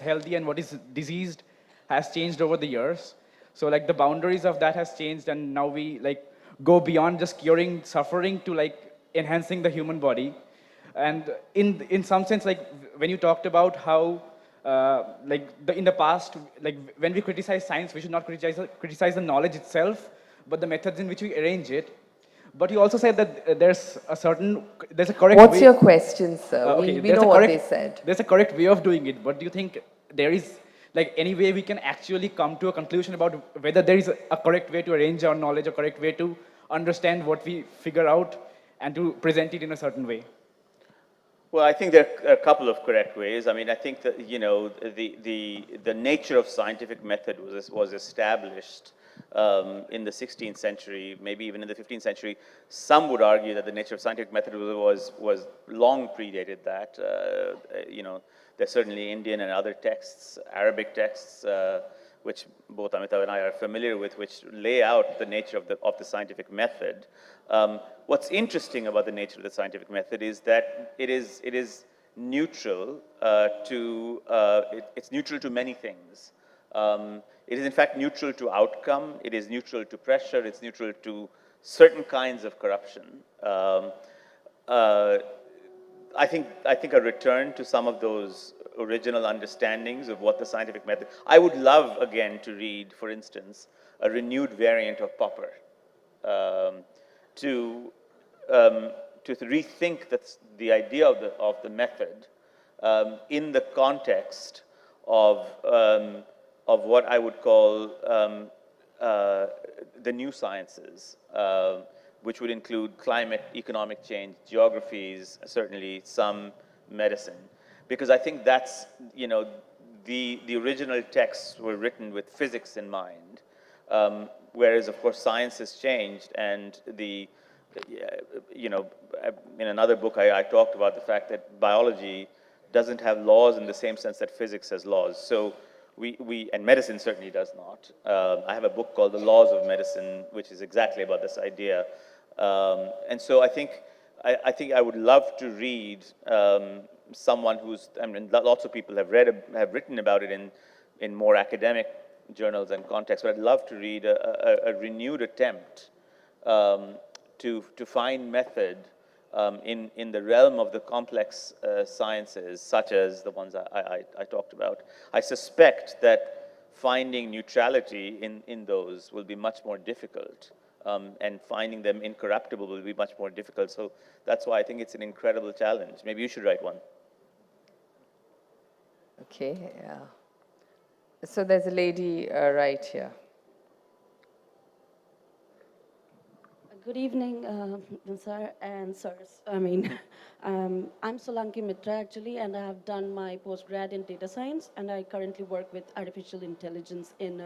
healthy and what is diseased has changed over the years. So like the boundaries of that has changed, and now we like go beyond just curing suffering to like enhancing the human body. And in some sense, like when you talked about how in the past, like when we criticize science, we should not criticize the knowledge itself, but the methods in which we arrange it. But you also said that there's a correct What's way. your question, sir? Okay, we know what they said. There's a correct way of doing it, but do you think there is like any way we can actually come to a conclusion about whether there is a correct way to arrange our knowledge, a correct way to understand what we figure out and to present it in a certain way? Well, I think there are a couple of correct ways. I mean, I think that the nature of scientific method was established in the 16th century, maybe even in the 15th century. Some would argue that the nature of scientific method was long predated that. There's certainly Indian and other texts, Arabic texts, which both Amitav and I are familiar with, which lay out the nature of the scientific method. What's interesting about the nature of the scientific method is that it is neutral it's neutral to many things. It is in fact neutral to outcome, it is neutral to pressure, it's neutral to certain kinds of corruption. Uh, I think a return to some of those original understandings of what the scientific method. I would love again to read, for instance, a renewed variant of Popper, um, to to rethink the idea of the method in the context of what I would call the new sciences, which would include climate, economic change, geographies, certainly some medicine. Because I think that's, the original texts were written with physics in mind, whereas, of course, science has changed, and in another book I talked about the fact that biology doesn't have laws in the same sense that physics has laws. So and medicine certainly does not. I have a book called The Laws of Medicine, which is exactly about this idea. And so I think I would love to read someone who's, I mean, lots of people have written about it in more academic journals and contexts, but I'd love to read a renewed attempt to find method in the realm of the complex sciences, such as the ones I talked about. I suspect that finding neutrality in those will be much more difficult, and finding them incorruptible will be much more difficult. So that's why I think it's an incredible challenge. Maybe you should write one. Okay, yeah. So there's a lady right here. Good evening, sir and sirs. I'm Solanki Mitra actually, and I have done my postgrad in data science, and I currently work with artificial intelligence in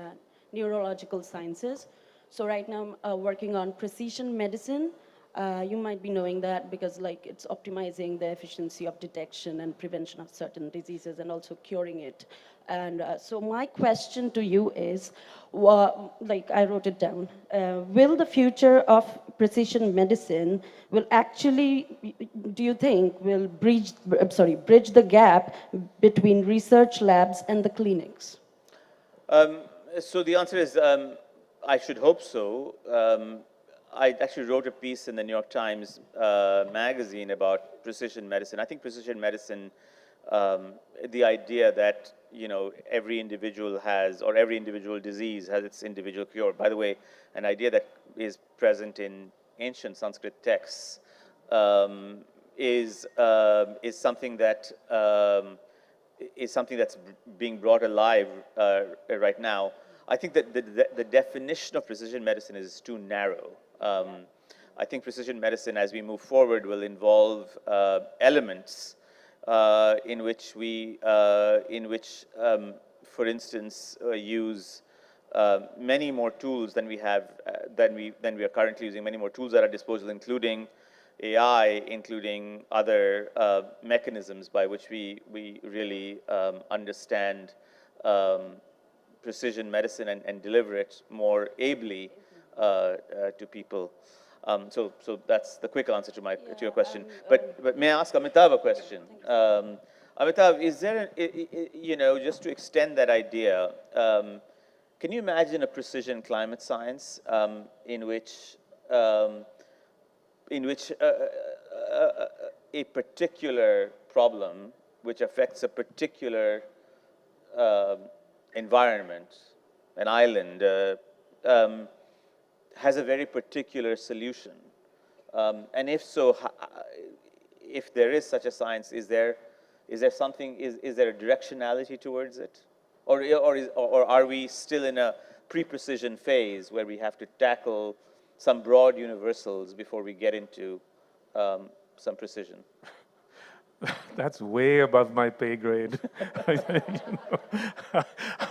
neurological sciences. So right now I'm working on precision medicine. You might be knowing that because it's optimizing the efficiency of detection and prevention of certain diseases and also curing it. And so my question to you is, I wrote it down, will the future of precision medicine will actually, do you think, will bridge the gap between research labs and the clinics? So the answer is, I should hope so. I actually wrote a piece in the New York Times magazine about precision medicine. I think precision medicine, the idea that every individual has, or every individual disease has its individual cure. By the way, an idea that is present in ancient Sanskrit texts is something that is something that's being brought alive right now. I think that the definition of precision medicine is too narrow. I think precision medicine, as we move forward, will involve elements in which we, for instance, use many more tools than we have, than we are currently using. Many more tools at our disposal, including AI, including other mechanisms by which we really understand precision medicine and deliver it more ably to people. So that's the quick answer to your question. But may I ask Amitav a question? Amitav, is there, just to extend that idea, can you imagine a precision climate science in which a particular problem which affects a particular environment, an island, has a very particular solution? And if so, if there is such a science, is there something, is there a directionality towards it? Or are we still in a pre-precision phase where we have to tackle some broad universals before we get into some precision? That's way above my pay grade.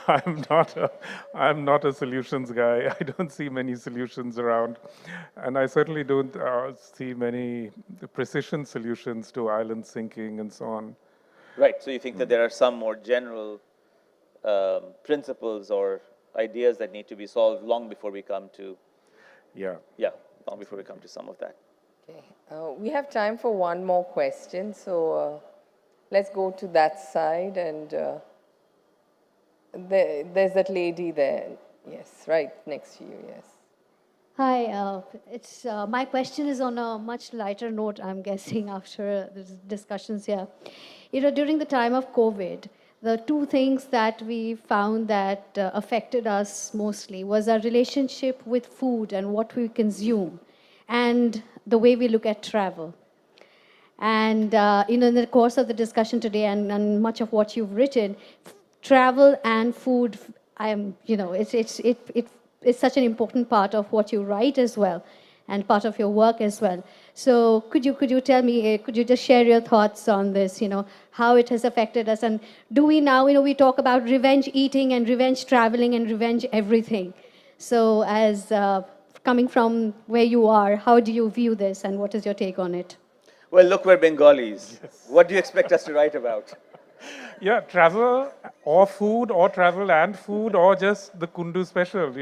I'm not a solutions guy. I don't see many solutions around, and I certainly don't see many precision solutions to island sinking and so on. Right. So you think that there are some more general principles or ideas that need to be solved long before we come to. Yeah, long before we come to some of that. Okay. We have time for one more question, so let's go to that side, and there's that lady there. Yes, right next to you, yes. Hi, my question is on a much lighter note, I'm guessing, after the discussions here. During the time of COVID, the two things that we found that affected us mostly was our relationship with food and what we consume, and the way we look at travel. And in the course of the discussion today, and much of what you've written, travel and food, it's such an important part of what you write as well, and part of your work as well. So could you tell me, could you just share your thoughts on this? How it has affected us, and do we now, we talk about revenge eating and revenge traveling and revenge everything. So as coming from where you are, how do you view this, and what is your take on it? Well, look, we're Bengalis. Yes. What do you expect us to write about? Yeah, travel or food or travel and food or just the Kundu special.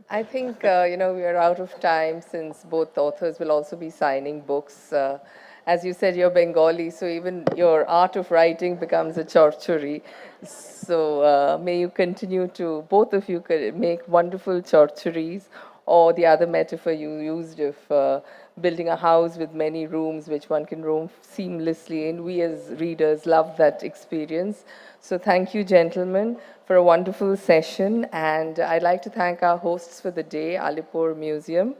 I think, we are out of time since both authors will also be signing books. As you said, you're Bengali, so even your art of writing becomes a chorchuri. So may you continue to, both of you could make wonderful chorchuris, or the other metaphor you used of building a house with many rooms which one can roam seamlessly in. We as readers love that experience. So thank you, gentlemen, for a wonderful session. And I'd like to thank our hosts for the day, Alipore Museum,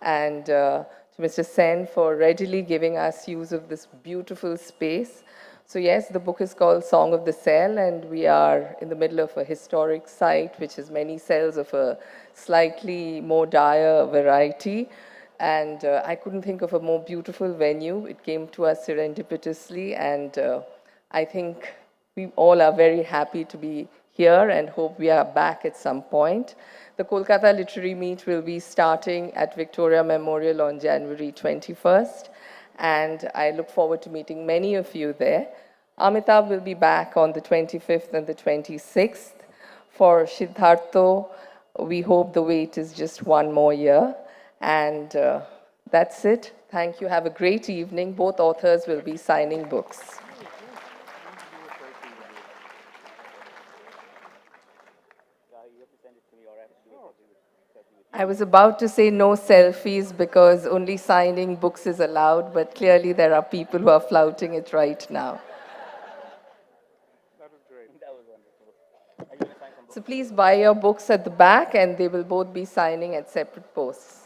and to Mr. Sen for readily giving us use of this beautiful space. So yes, the book is called Song of the Cell, and we are in the middle of a historic site which has many cells of a slightly more dire variety. And I couldn't think of a more beautiful venue. It came to us serendipitously, and I think we all are very happy to be here and hope we are back at some point. The Kolkata Literary Meet will be starting at Victoria Memorial on January 21st, and I look forward to meeting many of you there. Amitav will be back on the 25th and the 26th. For Siddhartha, we hope the wait is just one more year. And that's it. Thank you. Have a great evening. Both authors will be signing books. I was about to say no selfies because only signing books is allowed, but clearly there are people who are flouting it right now. That was great. That was wonderful. So please buy your books at the back, and they will both be signing at separate posts.